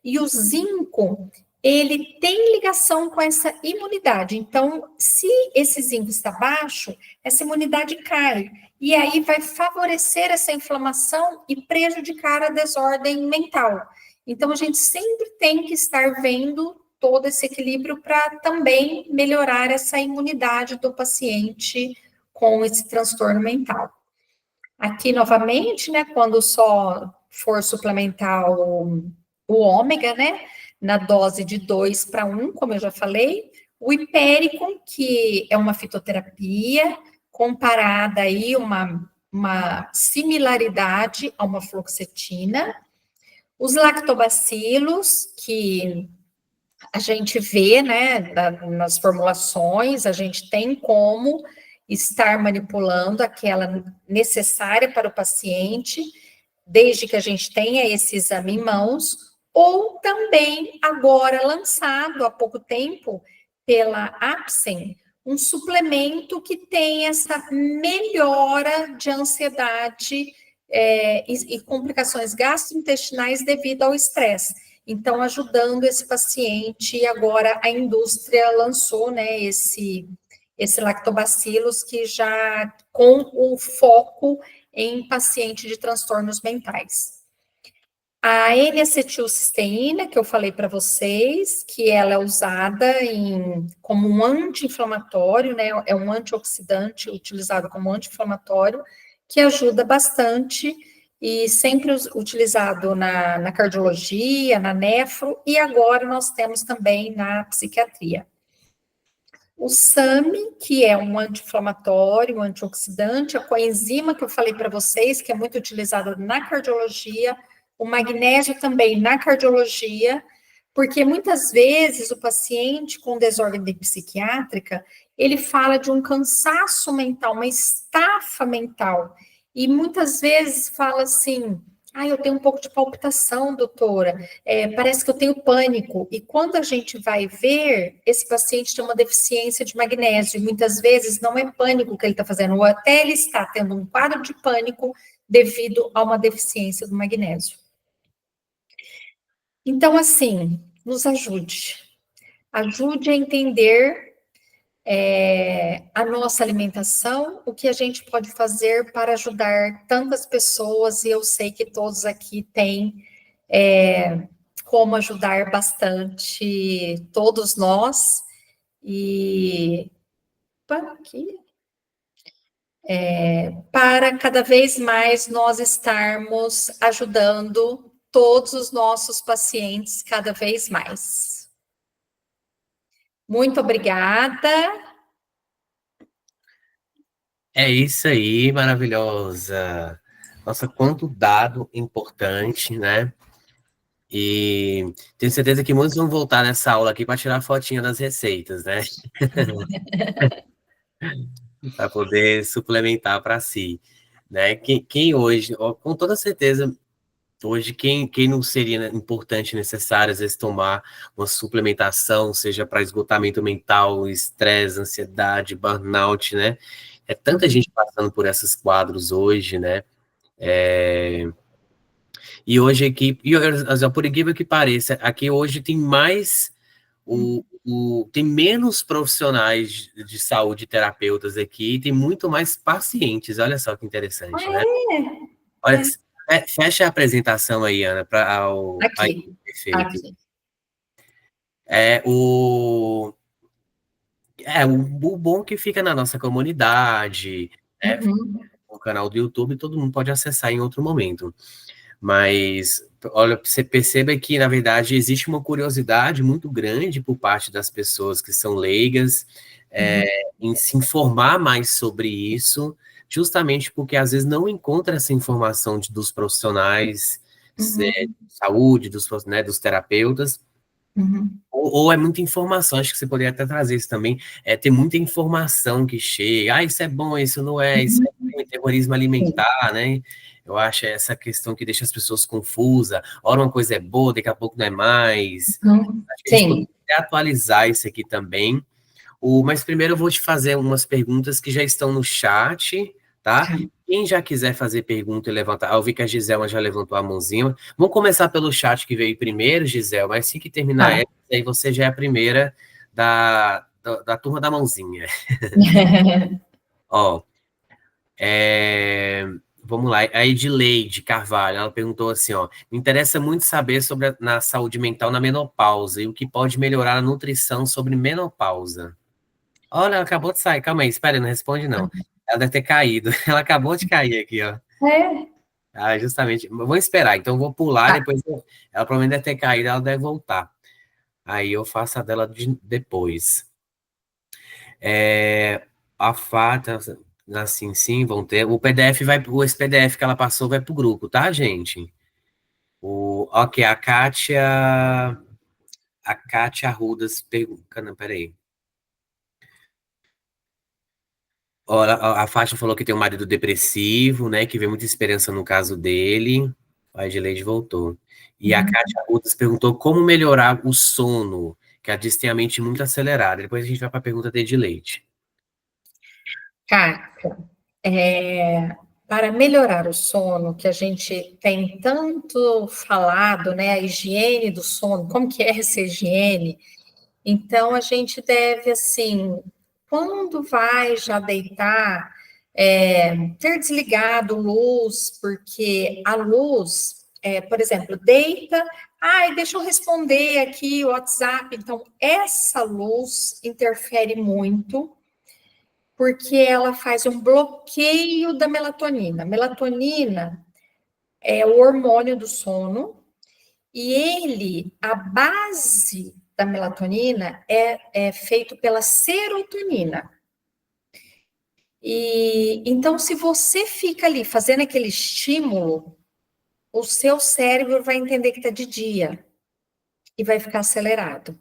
E o zinco, ele tem ligação com essa imunidade. Então, se esse zinco está baixo, essa imunidade cai. E aí vai favorecer essa inflamação e prejudicar a desordem mental. Então, a gente sempre tem que estar vendo todo esse equilíbrio para também melhorar essa imunidade do paciente com esse transtorno mental. Aqui, novamente, né, quando só for suplementar o ômega, né, na dose de 2 para 1, como eu já falei, o hipéricon, que é uma fitoterapia, comparada aí uma similaridade a uma fluoxetina, os lactobacilos, que a gente vê, né, nas formulações, a gente tem como estar manipulando aquela necessária para o paciente, desde que a gente tenha esse exame em mãos, ou também agora lançado há pouco tempo pela Apsen, um suplemento que tem essa melhora de ansiedade e complicações gastrointestinais devido ao estresse. Então, ajudando esse paciente, e agora a indústria lançou, né, esse lactobacilos que já com o foco em paciente de transtornos mentais. A N-acetilcisteína, que eu falei para vocês, que ela é usada como um anti-inflamatório, né, é um antioxidante utilizado como anti-inflamatório, que ajuda bastante e sempre utilizado na cardiologia, na nefro, e agora nós temos também na psiquiatria. O SAMe, que é um anti-inflamatório, um antioxidante, a coenzima que eu falei para vocês, que é muito utilizada na cardiologia, o magnésio também na cardiologia, porque muitas vezes o paciente com desordem psiquiátrica, ele fala de um cansaço mental, uma estafa mental, e muitas vezes fala assim, eu tenho um pouco de palpitação, doutora, parece que eu tenho pânico, e quando a gente vai ver, esse paciente tem uma deficiência de magnésio, e muitas vezes não é pânico que ele está fazendo, ou até ele está tendo um quadro de pânico devido a uma deficiência do magnésio. Então, assim, nos ajude a entender a nossa alimentação, o que a gente pode fazer para ajudar tantas pessoas, e eu sei que todos aqui têm como ajudar bastante todos nós, e para cada vez mais nós estarmos ajudando todos os nossos pacientes cada vez mais. Muito obrigada. É isso aí, maravilhosa. Nossa, quanto dado importante, né? E tenho certeza que muitos vão voltar nessa aula aqui para tirar fotinha das receitas, né? Para poder suplementar para si, né? Quem hoje, com toda certeza, hoje, quem não seria importante, necessário, às vezes, tomar uma suplementação, seja para esgotamento mental, estresse, ansiedade, burnout, né? É tanta gente passando por esses quadros hoje, né? E hoje aqui, por incrível que pareça, aqui hoje tem mais, tem menos profissionais de saúde, terapeutas aqui, e tem muito mais pacientes. Olha só que interessante, né? Olha, fecha a apresentação aí, Ana, para o... Aqui. Aí, perfeito. Aqui. O bom que fica na nossa comunidade, né? No canal do YouTube, todo mundo pode acessar em outro momento. Mas, olha, você perceba que, na verdade, existe uma curiosidade muito grande por parte das pessoas que são leigas em se informar mais sobre isso, justamente porque, às vezes, não encontra essa informação dos profissionais de saúde, dos terapeutas, ou é muita informação, acho que você poderia até trazer isso também, tem muita informação que chega, isso é bom, isso não é, isso é terrorismo alimentar, né? Eu acho essa questão que deixa as pessoas confusas, ora uma coisa é boa, daqui a pouco não é mais. Acho que a gente poderia atualizar isso aqui também. Mas primeiro eu vou te fazer umas perguntas que já estão no chat, tá? Quem já quiser fazer pergunta e levantar... eu vi que a Gisela já levantou a mãozinha. Vamos começar pelo chat que veio primeiro, Gisela, mas assim que terminar essa, aí você já é a primeira da turma da mãozinha. Ó, vamos lá, a Edileide Carvalho, ela perguntou assim, ó, me interessa muito saber sobre na saúde mental na menopausa e o que pode melhorar a nutrição sobre menopausa. Olha, ela acabou de sair, calma aí, espera, não responde não. Ela deve ter caído, ela acabou de cair aqui, ó. Justamente, vou esperar, então eu vou pular, depois ela provavelmente deve ter caído, ela deve voltar. Aí eu faço a dela depois. A Fata... assim, sim, vão ter. Esse PDF que ela passou vai pro grupo, tá, gente? Ok, a Kátia Arrudas pergunta. Não, peraí. Olha, a Fátima falou que tem um marido depressivo, né? Que vê muita esperança no caso dele. A Edileide voltou. E a Kátia Arrudas perguntou como melhorar o sono, que ela diz que tem a mente muito acelerada. Depois a gente vai para a pergunta da Edileide. Kátia, para melhorar o sono, que a gente tem tanto falado, né, a higiene do sono, como que é essa higiene? Então, a gente deve, assim, quando vai já deitar, ter desligado luz, porque a luz, por exemplo, deita, deixa eu responder aqui o WhatsApp, então, essa luz interfere muito, porque ela faz um bloqueio da melatonina. Melatonina é o hormônio do sono, e a base da melatonina é feito pela serotonina. E então, se você fica ali fazendo aquele estímulo, o seu cérebro vai entender que está de dia e vai ficar acelerado.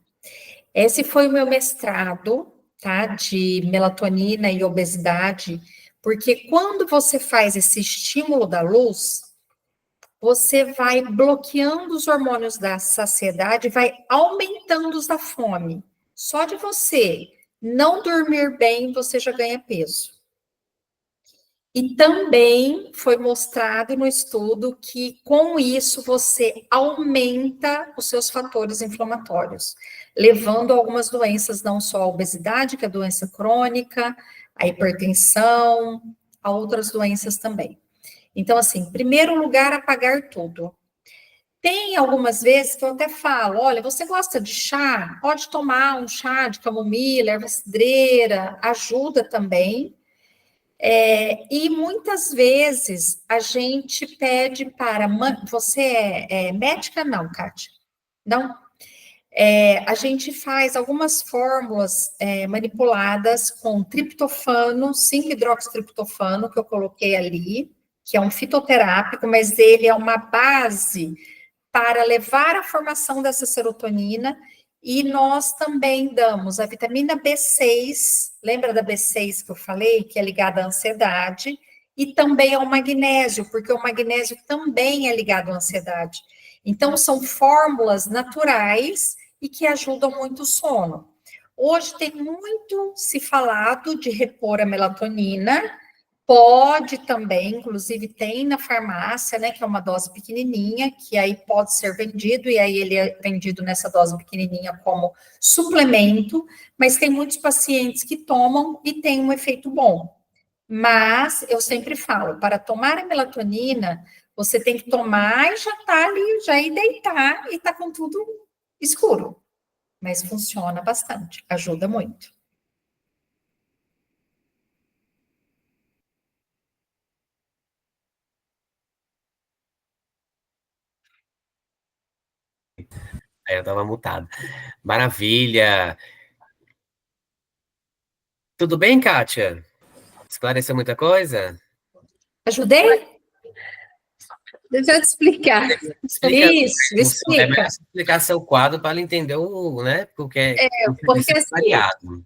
Esse foi o meu mestrado, tá, de melatonina e obesidade, porque quando você faz esse estímulo da luz, você vai bloqueando os hormônios da saciedade, vai aumentando os da fome. Só de você não dormir bem, você já ganha peso. E também foi mostrado no estudo que, com isso, você aumenta os seus fatores inflamatórios, levando a algumas doenças, não só a obesidade, que é a doença crônica, a hipertensão, a outras doenças também. Então, assim, em primeiro lugar, apagar tudo. Tem algumas vezes que eu até falo, olha, você gosta de chá? Pode tomar um chá de camomila, erva cidreira, ajuda também. E muitas vezes a gente pede para... Você é médica? Não, Kátia? Não? A gente faz algumas fórmulas manipuladas com triptofano, 5-hidroxitriptofano, que eu coloquei ali, que é um fitoterápico, mas ele é uma base para levar a formação dessa serotonina, e nós também damos a vitamina B6, lembra da B6 que eu falei, que é ligada à ansiedade, e também ao magnésio, porque o magnésio também é ligado à ansiedade. Então, são fórmulas naturais e que ajudam muito o sono. Hoje tem muito se falado de repor a melatonina. Pode também, inclusive tem na farmácia, né, que é uma dose pequenininha, que aí pode ser vendido, e aí ele é vendido nessa dose pequenininha como suplemento, mas tem muitos pacientes que tomam e tem um efeito bom. Mas eu sempre falo, para tomar a melatonina, você tem que tomar e já tá ali, já ir deitar e tá com tudo escuro. Mas funciona bastante, ajuda muito. Eu estava mutado. Maravilha. Tudo bem, Kátia? Esclareceu muita coisa? Ajudei? Deixa eu te explicar. Explica. Isso, É explica. melhor explicar seu quadro para ela entender né? Porque Porque é assim, variado.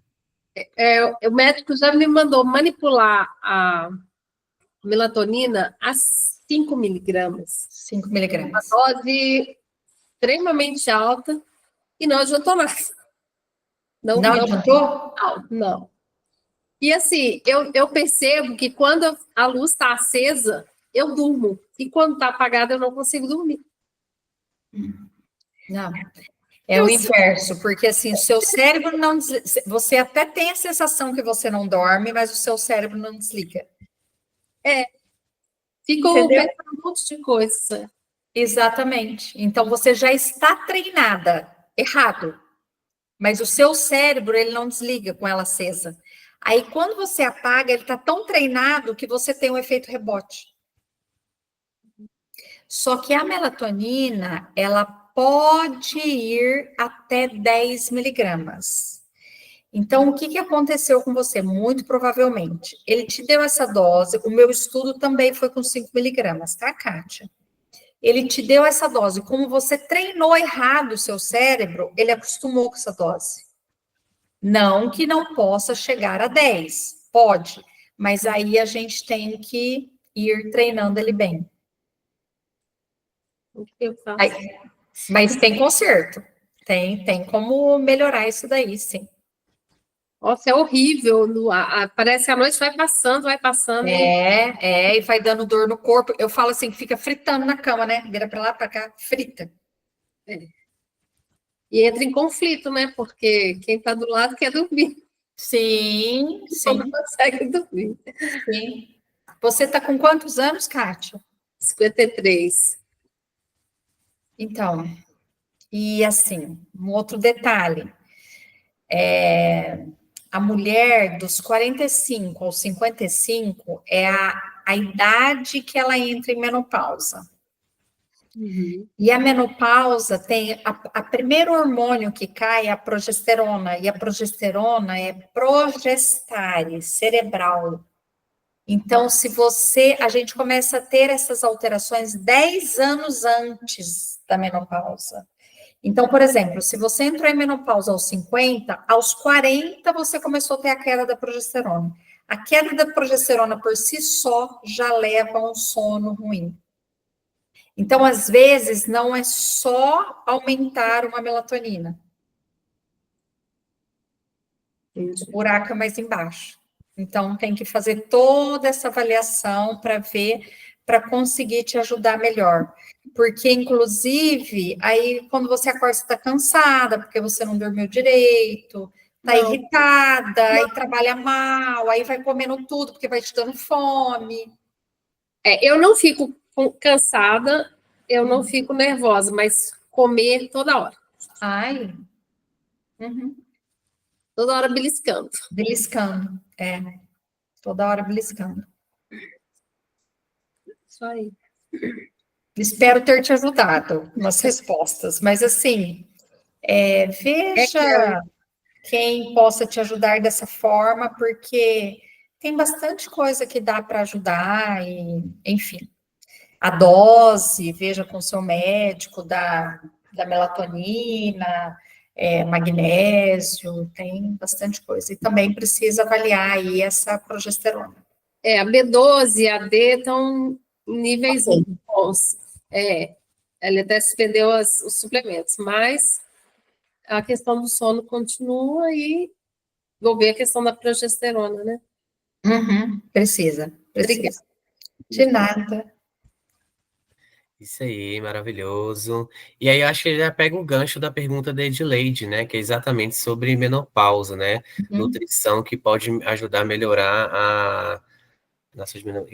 o médico já me mandou manipular a melatonina a 5 miligramas. 5 Uma miligramas. dose extremamente alta e não adiantou nada. Não adiantou? Não. E assim, eu percebo que quando a luz está acesa, eu durmo. E quando está apagada, eu não consigo dormir. Não. É o inverso, porque assim, o seu cérebro não... Você até tem a sensação que você não dorme, mas o seu cérebro não desliga. Fico Entendeu? pensando um monte de coisa. Exatamente. Então, você já está treinada. Errado. Mas o seu cérebro, ele não desliga com ela acesa. Aí, quando você apaga, ele está tão treinado que você tem um efeito rebote. Só que a melatonina, ela pode ir até 10 miligramas. Então, o que aconteceu com você? Muito provavelmente, ele te deu essa dose, o meu estudo também foi com 5 miligramas, tá, Kátia? Ele te deu essa dose, como você treinou errado o seu cérebro, ele acostumou com essa dose. Não que não possa chegar a 10, pode, mas aí a gente tem que ir treinando ele bem. O que eu faço? Aí, mas tem conserto, tem como melhorar isso daí, sim. Nossa, é horrível. Parece que a noite vai passando, vai passando. E vai dando dor no corpo. Eu falo assim, fica fritando na cama, né? Vira pra lá, pra cá, frita. E entra em conflito, né? Porque quem está do lado quer dormir. Sim, Não consegue dormir. sim. Você tá com quantos anos, Kátia? 53. Então, e assim, um outro detalhe. A mulher dos 45 aos 55 é a idade que ela entra em menopausa. Uhum. E a menopausa tem a primeiro hormônio que cai é a progesterona, e a progesterona é progestare cerebral. Então, a gente começa a ter essas alterações 10 anos antes da menopausa. Então, por exemplo, se você entrou em menopausa aos 50, aos 40 você começou a ter a queda da progesterona. A queda da progesterona por si só já leva a um sono ruim. Então, às vezes, não é só aumentar uma melatonina. O buraco é mais embaixo. Então, tem que fazer toda essa avaliação para ver, para conseguir te ajudar melhor. Porque, inclusive, aí quando você acorda, você está cansada, porque você não dormiu direito, está irritada, aí trabalha mal, aí vai comendo tudo, porque vai te dando fome. Eu não fico cansada, eu não fico nervosa, mas comer toda hora. Ai. Uhum. Toda hora beliscando. Beliscando, toda hora beliscando. Isso aí. Espero ter te ajudado nas respostas, mas assim, veja quem possa te ajudar dessa forma, porque tem bastante coisa que dá para ajudar, e, enfim. A dose, veja com o seu médico, da melatonina, magnésio, tem bastante coisa. E também precisa avaliar aí essa progesterona. A B12 e a D estão em níveis bons. Ele até suspendeu os suplementos, mas a questão do sono continua e vou ver a questão da progesterona, né? Uhum, precisa. Obrigada. De nada. Isso aí, maravilhoso. E aí eu acho que já pega o gancho da pergunta da Edileide, né? Que é exatamente sobre menopausa, né? Nutrição que pode ajudar a melhorar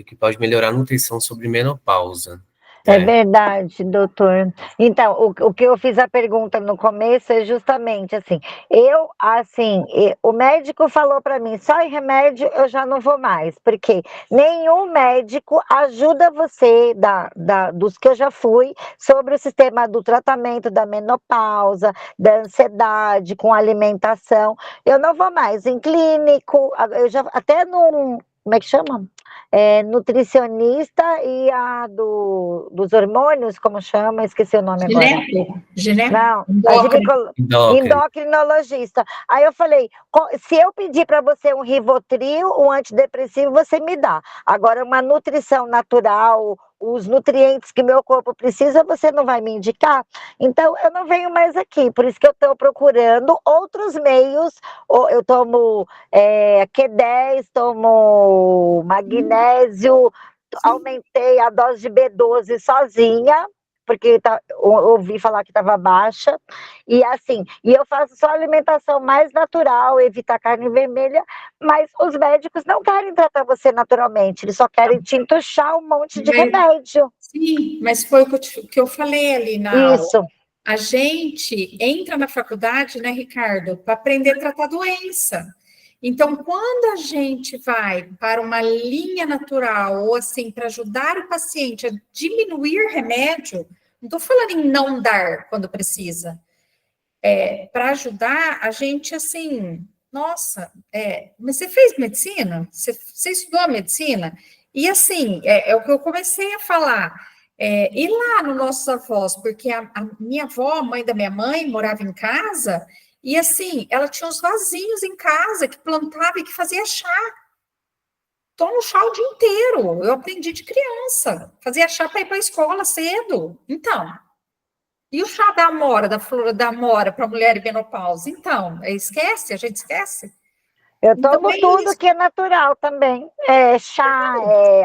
que pode melhorar a nutrição sobre menopausa. É verdade, doutor. Então, o que eu fiz a pergunta no começo é justamente assim, o médico falou para mim, só em remédio eu já não vou mais, porque nenhum médico ajuda você, dos que eu já fui, sobre o sistema do tratamento da menopausa, da ansiedade, com alimentação. Eu não vou mais em clínico, eu já até num, como é que chama? Nutricionista e a dos hormônios, como chama? Esqueci o nome agora. Não, endocrinologista. Aí eu falei, se eu pedir para você um Rivotril, um antidepressivo, você me dá. Agora, uma nutrição natural, os nutrientes que meu corpo precisa, você não vai me indicar? Então, eu não venho mais aqui, por isso que eu estou procurando outros meios. Eu tomo Q10, tomo magnésio, aumentei a dose de B12 sozinha, porque ouvi falar que estava baixa, e assim, eu faço só alimentação mais natural, evitar carne vermelha, mas os médicos não querem tratar você naturalmente, eles só querem te entuchar um monte de remédio. Sim, mas foi o que eu falei ali na aula. A gente entra na faculdade, né, Ricardo, para aprender a tratar doença. Então, quando a gente vai para uma linha natural, ou assim, para ajudar o paciente a diminuir remédio, não estou falando em não dar quando precisa, para ajudar a gente, assim, nossa, mas você fez medicina? Você estudou a medicina? E assim, é o que eu comecei a falar, e lá nos nossos avós, porque a minha avó, a mãe da minha mãe, morava em casa. E assim, ela tinha uns vasinhos em casa que plantava e que fazia chá. Tomo chá o dia inteiro. Eu aprendi de criança. Fazia chá para ir para a escola cedo. Então, e o chá da amora, da flor da amora para mulher menopausa? Então, esquece? A gente esquece? Eu tomo tudo que é natural também. Chá,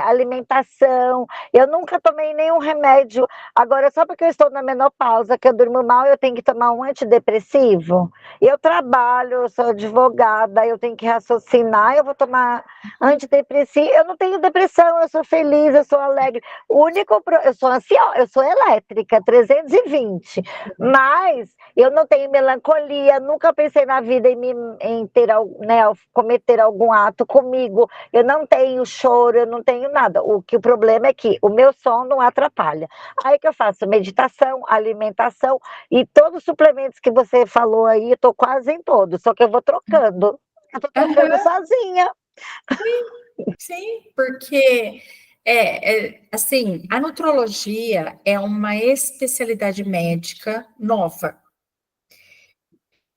alimentação. Eu nunca tomei nenhum remédio. Agora, só porque eu estou na menopausa, que eu durmo mal, eu tenho que tomar um antidepressivo. Eu trabalho, eu sou advogada, eu tenho que raciocinar, eu vou tomar antidepressivo. Eu não tenho depressão, eu sou feliz, eu sou alegre. Eu sou ansiosa, eu sou elétrica, 320. Mas eu não tenho melancolia, nunca pensei na vida em ter, né, cometer algum ato comigo, eu não tenho choro, eu não tenho nada. O problema é que o meu sono não atrapalha. Aí que eu faço meditação, alimentação e todos os suplementos que você falou aí, eu tô quase em todos, só que eu vou trocando. Eu tô trocando sozinha. Sim, porque assim, a nutrologia é uma especialidade médica nova.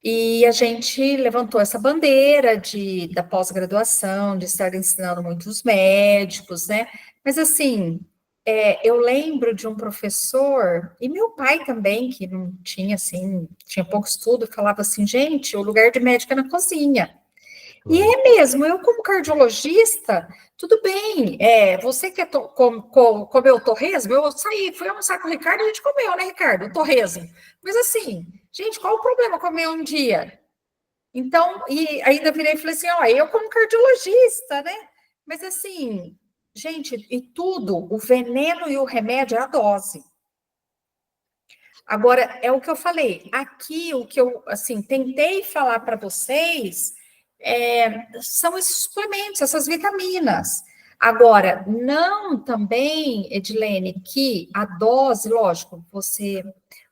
E a gente levantou essa bandeira da pós-graduação, de estar ensinando muitos médicos, né? Mas, assim, eu lembro de um professor, e meu pai também, que não tinha, assim, tinha pouco estudo, falava assim, gente, o lugar de médico é na cozinha. E é mesmo, eu como cardiologista, tudo bem, você quer comer o torresmo? Eu saí, fui almoçar com o Ricardo e a gente comeu, né, Ricardo? O torresmo. Mas assim, gente, qual o problema comer um dia? Então, e ainda virei e falei assim, ó, eu como cardiologista, né? Mas assim, gente, e tudo, o veneno e o remédio é a dose. Agora, é o que eu falei, aqui o que eu, assim, tentei falar para vocês são esses suplementos, essas vitaminas. Agora, não também, Edilene, que a dose, lógico,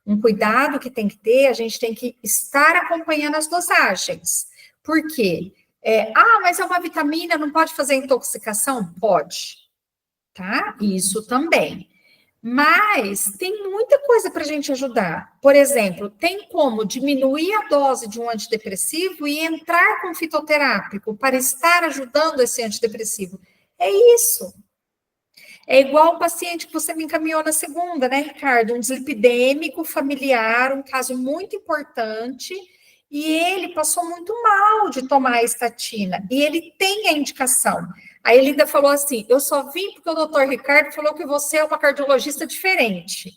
um cuidado que tem que ter, a gente tem que estar acompanhando as dosagens. Por quê? Mas é uma vitamina, não pode fazer intoxicação? Pode, tá? Isso também. Mas tem muita coisa para a gente ajudar. Por exemplo, tem como diminuir a dose de um antidepressivo e entrar com fitoterápico para estar ajudando esse antidepressivo. É isso. É igual o paciente que você me encaminhou na segunda, né, Ricardo? Um dislipidêmico familiar, um caso muito importante, e ele passou muito mal de tomar a estatina, e ele tem a indicação. Aí ele ainda falou assim, eu só vim porque o doutor Ricardo falou que você é uma cardiologista diferente.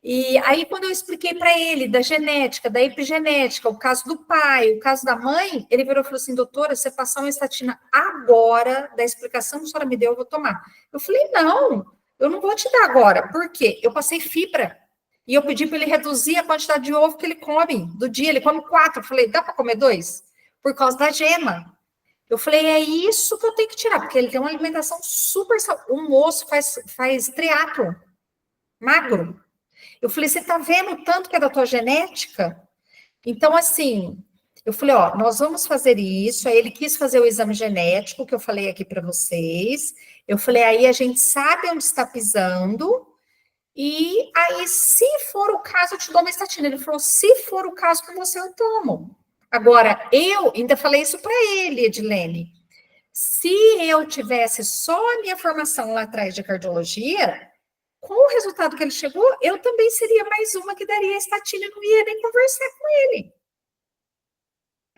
E aí, quando eu expliquei para ele da genética, da epigenética, o caso do pai, o caso da mãe, ele virou e falou assim, doutora, você passar uma estatina agora, da explicação que a senhora me deu, eu vou tomar. Eu falei, não, eu não vou te dar agora. Por quê? Eu passei fibra. E eu pedi para ele reduzir a quantidade de ovo que ele come do dia. Ele come 4. Eu falei, dá para comer 2? Por causa da gema. Eu falei, é isso que eu tenho que tirar, porque ele tem uma alimentação super saudável. O moço faz triatlo, magro. Eu falei, você tá vendo o tanto que é da tua genética? Então, assim, eu falei, ó, nós vamos fazer isso. Aí ele quis fazer o exame genético, que eu falei aqui para vocês. Eu falei, aí a gente sabe onde está pisando. E aí, se for o caso, eu te dou uma estatina. Ele falou, se for o caso com você, eu tomo. Agora, eu ainda falei isso para ele, Edilene. Se eu tivesse só a minha formação lá atrás de cardiologia, com o resultado que ele chegou, eu também seria mais uma que daria a estatina e não ia nem conversar com ele.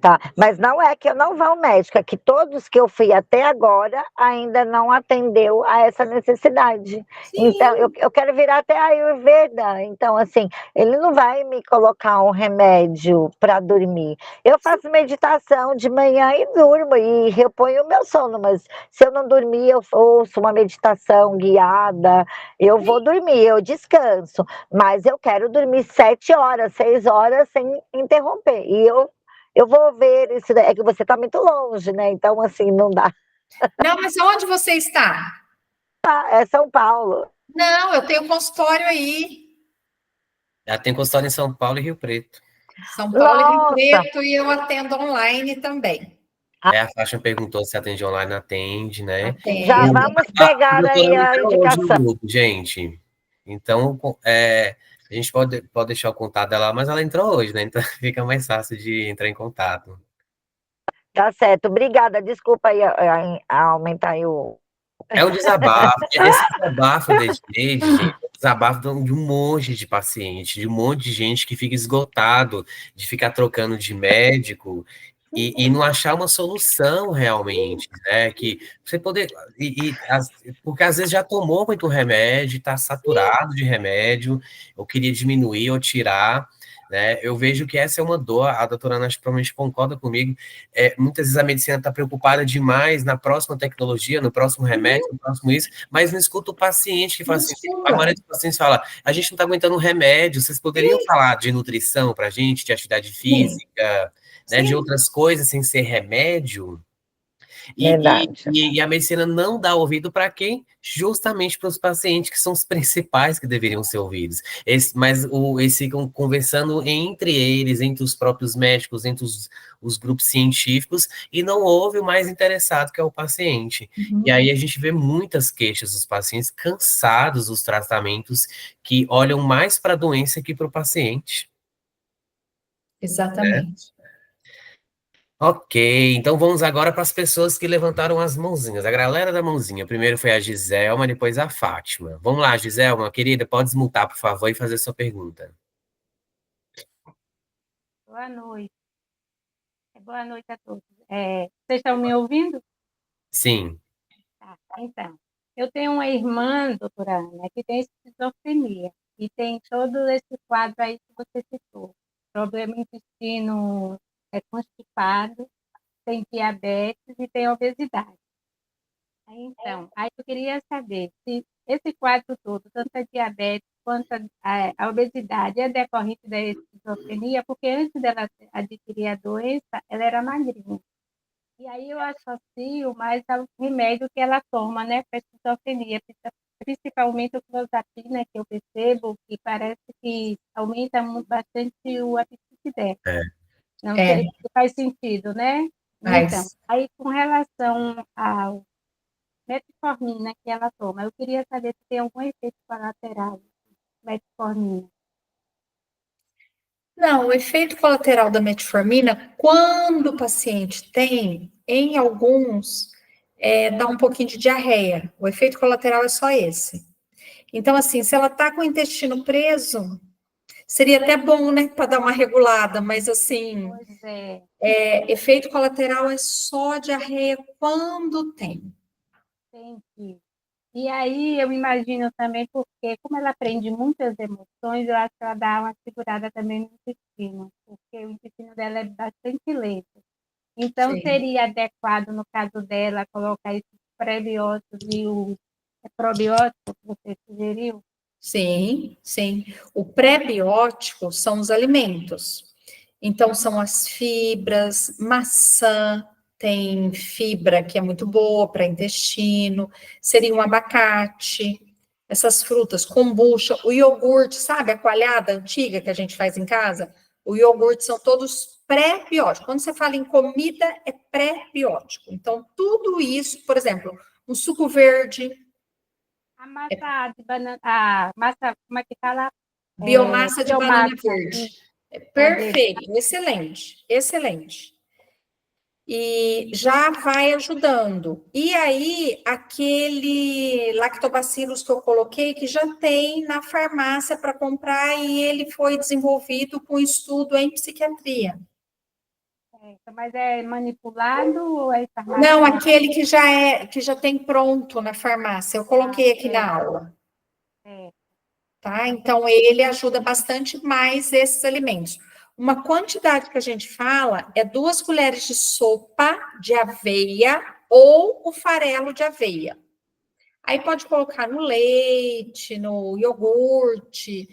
Tá, mas não é que eu não vá ao médico, é que todos que eu fui até agora ainda não atendeu a essa necessidade. Sim. Então, eu quero virar até a Ayurveda. Então, assim, ele não vai me colocar um remédio para dormir. Eu faço meditação de manhã e durmo, e reponho o meu sono, mas se eu não dormir, eu ouço uma meditação guiada, eu vou dormir, eu descanso. Mas eu quero dormir 7 horas, 6 horas sem interromper. E eu vou ver isso, é que você está muito longe, né? Então, assim, não dá. Não, mas onde você está? É São Paulo. Não, eu tenho consultório aí. Ela tem consultório em São Paulo e Rio Preto. São Paulo Nossa. e Rio Preto, e eu atendo online também. A Fátima perguntou se atende online, atende, né? Atendo. Já vamos pegar aí a indicação. Grupo, gente. Então, a gente pode deixar o contato dela, mas ela entrou hoje, né? Então fica mais fácil de entrar em contato. Tá certo, obrigada. Desculpa aí a aumentar aí o... É um desabafo. Esse desabafo gente, é um desabafo de um monte de paciente, de um monte de gente que fica esgotado de ficar trocando de médico e não achar uma solução realmente, né? Que você poder. Porque às vezes já tomou muito remédio, está saturado de remédio, eu queria diminuir ou tirar. Né? Eu vejo que essa é uma dor, a doutora Ana provavelmente concorda comigo, muitas vezes a medicina está preocupada demais na próxima tecnologia, no próximo remédio, no próximo isso, mas não escuta o paciente que fala assim, a maioria dos pacientes fala, a gente não está aguentando remédio, vocês poderiam falar de nutrição para a gente, de atividade física, né, de outras coisas sem ser remédio? E a medicina não dá ouvido para quem? Justamente para os pacientes, que são os principais que deveriam ser ouvidos. Eles ficam conversando entre eles, entre os próprios médicos, entre os grupos científicos, e não ouve o mais interessado, que é o paciente. Uhum. E aí a gente vê muitas queixas dos pacientes cansados dos tratamentos, que olham mais para a doença que para o paciente. Exatamente. Ok, então vamos agora para as pessoas que levantaram as mãozinhas. A galera da mãozinha. Primeiro foi a Giselma, depois a Fátima. Vamos lá, Giselma, querida, pode desmutar, por favor, e fazer sua pergunta. Boa noite. Boa noite a todos. Vocês estão me ouvindo? Sim. Tá, então, eu tenho uma irmã, doutora Ana, que tem esquizofrenia e tem todo esse quadro aí que você citou. Problema intestino constipado, tem diabetes e tem obesidade. Então, aí eu queria saber se esse quadro todo, tanto a diabetes quanto a obesidade, é decorrente da esquizofrenia, porque antes dela adquirir a doença, ela era magrinha. E aí eu associo mais ao remédio que ela toma, né, para a esquizofrenia, principalmente o clozapina, que eu percebo que parece que aumenta bastante o apetite dela. É. Não sei se faz sentido, né? Então, Mas, aí com relação ao metformina que ela toma, eu queria saber se tem algum efeito colateral metformina. não, o efeito colateral da metformina, quando o paciente tem, em alguns, dá um pouquinho de diarreia. O efeito colateral é só esse. Então, assim, se ela está com o intestino preso, seria até bom, né, para dar uma regulada, mas assim, Pois é. efeito colateral é só diarreia quando tem. Entendi. E aí eu imagino também, porque como ela aprende muitas emoções, eu acho que ela dá uma segurada também no intestino, porque o intestino dela é bastante lento. Então, Sim. seria adequado, no caso dela, colocar esses prebióticos e o probiótico que você sugeriu? Sim, sim. O pré-biótico são os alimentos. Então, são as fibras, maçã tem fibra que é muito boa para intestino, seria um abacate, essas frutas, kombucha, o iogurte, sabe a coalhada antiga que a gente faz em casa? O iogurte são todos pré-bióticos. Quando você fala em comida, é pré-biótico. Então, tudo isso, por exemplo, um suco verde, A massa de banana, a massa, como é que fala? biomassa de banana Biomassa, verde. fazer. Perfeito, excelente, excelente. E já vai ajudando. E aí, aquele lactobacillus que eu coloquei, que já tem na farmácia para comprar, e ele foi desenvolvido com estudo em psiquiatria. Mas é manipulado ou é Não, farmácia? aquele que já tem pronto na farmácia. Eu coloquei aqui na aula. Tá? Então, ele ajuda bastante mais esses alimentos. Uma quantidade que a gente fala é 2 colheres de sopa de aveia ou o farelo de aveia. Aí pode colocar no leite, no iogurte,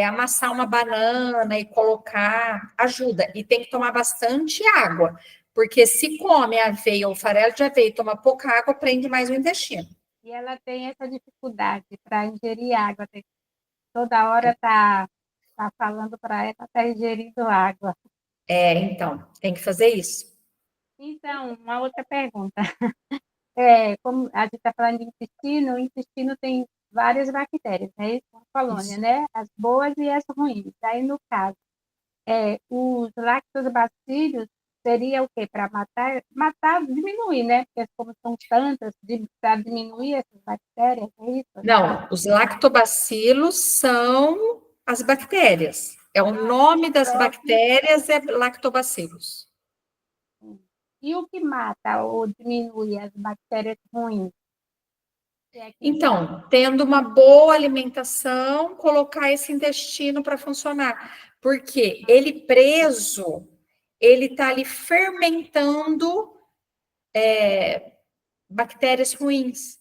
amassar uma banana e colocar, ajuda. E tem que tomar bastante água, porque se come aveia ou farelo de aveia e toma pouca água, prende mais o intestino. E ela tem essa dificuldade para ingerir água, toda hora tá falando para ela tá ingerindo água. Então, tem que fazer isso. Então, uma outra pergunta. Como a gente está falando de intestino, o intestino tem várias bactérias, né? Uma colônia, né? As boas e as ruins. Aí, no caso, os lactobacillus seria o quê? Para matar, diminuir, né? Porque como são tantas, para diminuir essas bactérias, é isso? Não, os lactobacilos são as bactérias. O nome das bactérias é lactobacilos. E o que mata ou diminui as bactérias ruins? Então, tendo uma boa alimentação, colocar esse intestino para funcionar. Porque ele preso, ele está ali fermentando bactérias ruins.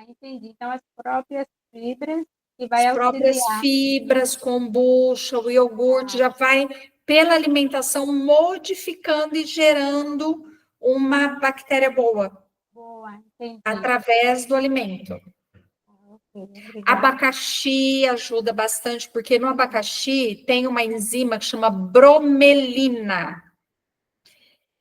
Entendi. Então, as próprias fibras que vai As auxiliar. próprias fibras, kombucha, o iogurte, já vai, pela alimentação, modificando e gerando uma bactéria boa. Boa, entendi. Através do alimento. Abacaxi ajuda bastante, porque no abacaxi tem uma enzima que chama bromelina,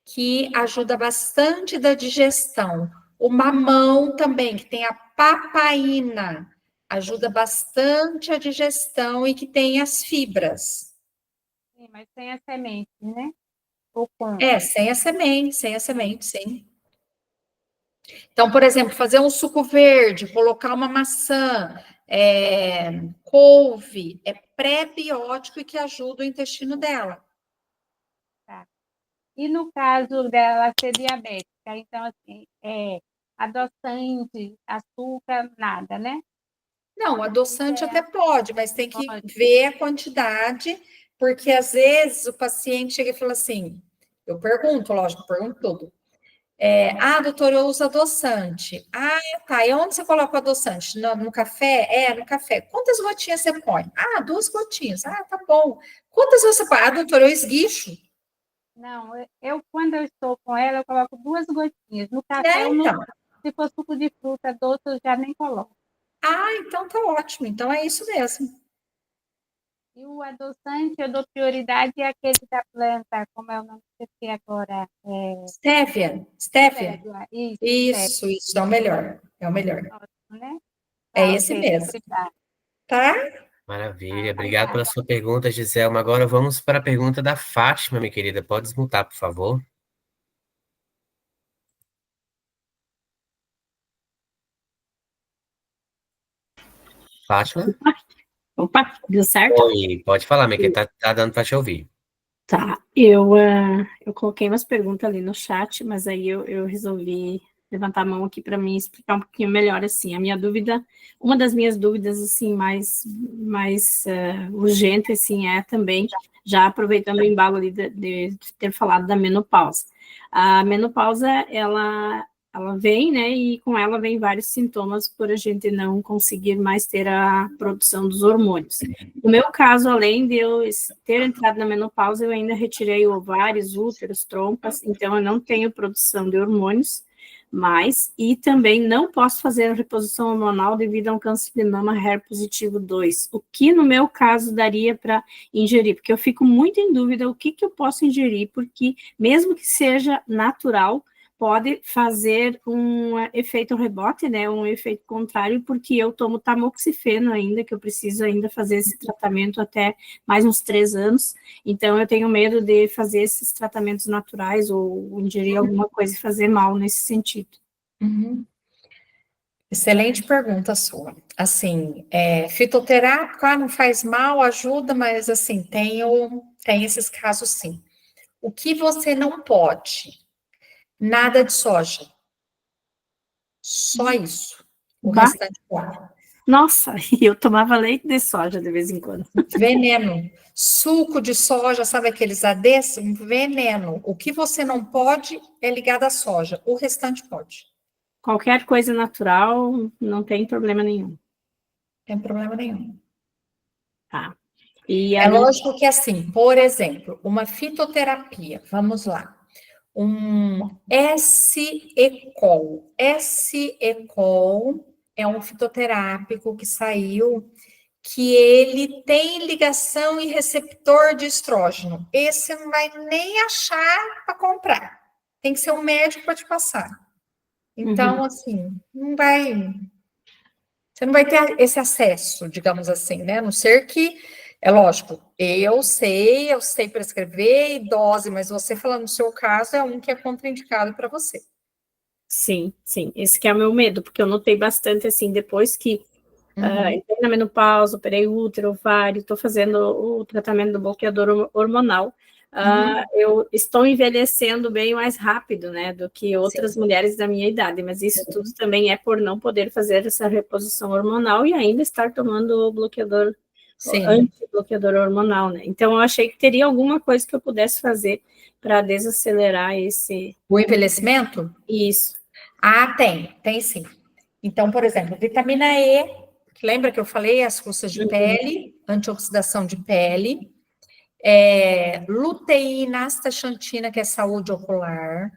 que ajuda bastante da digestão. O mamão também, que tem a papaina, ajuda bastante a digestão e que tem as fibras. Sim, mas sem a semente, né? Ou com? Sem a semente, sim. Então, por exemplo, fazer um suco verde, colocar uma maçã, couve, é pré-biótico e que ajuda o intestino dela. Tá. E no caso dela ser diabética, então, assim, adoçante, açúcar, nada, né? Não, adoçante até pode, mas tem que Pode. ver a quantidade, porque às vezes o paciente chega e fala assim, eu pergunto, lógico, eu pergunto tudo. Doutor, eu uso adoçante. Ah, tá. E onde você coloca o adoçante? No café? No café. Quantas gotinhas você põe? 2 gotinhas. Ah, tá bom. Quantas você põe? Doutor, eu esguicho. Não, quando eu estou com ela, eu coloco 2 gotinhas. No café, Então. se for suco de fruta doce, eu já nem coloco. Então tá ótimo. Então é isso mesmo. E o adoçante, eu dou prioridade àquele da planta, como é o nome que eu esqueci agora? Stevia. Stevia. Isso, é o melhor. É o melhor. Né? É esse mesmo. Obrigada. Tá? Maravilha, obrigado pela sua pergunta, Giselma. Agora vamos para a pergunta da Fátima, minha querida. Pode desmutar, por favor. Fátima? Opa, deu certo? Oi, pode falar, minha querida, tá dando para te ouvir. Tá, eu coloquei umas perguntas ali no chat, mas aí eu resolvi levantar a mão aqui para mim explicar um pouquinho melhor, assim, a minha dúvida, uma das minhas dúvidas, assim, mais urgente, assim, é também, já aproveitando o embalo ali de ter falado da menopausa. A menopausa, ela vem, né, e com ela vem vários sintomas por a gente não conseguir mais ter a produção dos hormônios. No meu caso, além de eu ter entrado na menopausa, eu ainda retirei ovários, úteros, trompas, então eu não tenho produção de hormônios mais, e também não posso fazer a reposição hormonal devido a um câncer de mama HER positivo 2, o que no meu caso daria para ingerir, porque eu fico muito em dúvida o que eu posso ingerir, porque mesmo que seja natural, pode fazer um efeito rebote, né, um efeito contrário, porque eu tomo tamoxifeno ainda, que eu preciso ainda fazer esse tratamento até mais uns 3 anos, então eu tenho medo de fazer esses tratamentos naturais ou ingerir alguma coisa e fazer mal nesse sentido. Uhum. Excelente pergunta sua. Assim, fitoterápico, não faz mal, ajuda, mas assim, tem esses casos sim. O que você não pode? Nada de soja. Só isso. O restante pode. Nossa, eu tomava leite de soja de vez em quando. Veneno. Suco de soja, sabe aqueles ADs? Veneno. O que você não pode é ligado à soja. O restante pode. Qualquer coisa natural, não tem problema nenhum. Não tem problema nenhum. Tá. E É aí... lógico que assim, por exemplo, uma fitoterapia, vamos lá. Um S-Ecol. S-Ecol é um fitoterápico que saiu, que ele tem ligação e receptor de estrógeno. Esse não vai nem achar para comprar. Tem que ser um médico para te passar. Então, assim, você não vai ter esse acesso, digamos assim, né? A não ser que, é lógico, eu sei prescrever e dose, mas você falando no seu caso, é um que é contraindicado para você. Sim, esse que é o meu medo, porque eu notei bastante, assim, depois que entrei na menopausa, operei útero, ovário, estou fazendo o tratamento do bloqueador hormonal, eu estou envelhecendo bem mais rápido, né, do que outras mulheres da minha idade, mas isso tudo também é por não poder fazer essa reposição hormonal e ainda estar tomando o bloqueador, anti-bloqueador hormonal, né, então eu achei que teria alguma coisa que eu pudesse fazer para desacelerar o envelhecimento? Isso. Tem sim. Então, por exemplo, vitamina E, lembra que eu falei, as forças de pele, antioxidação de pele, luteína, astaxantina, que é saúde ocular,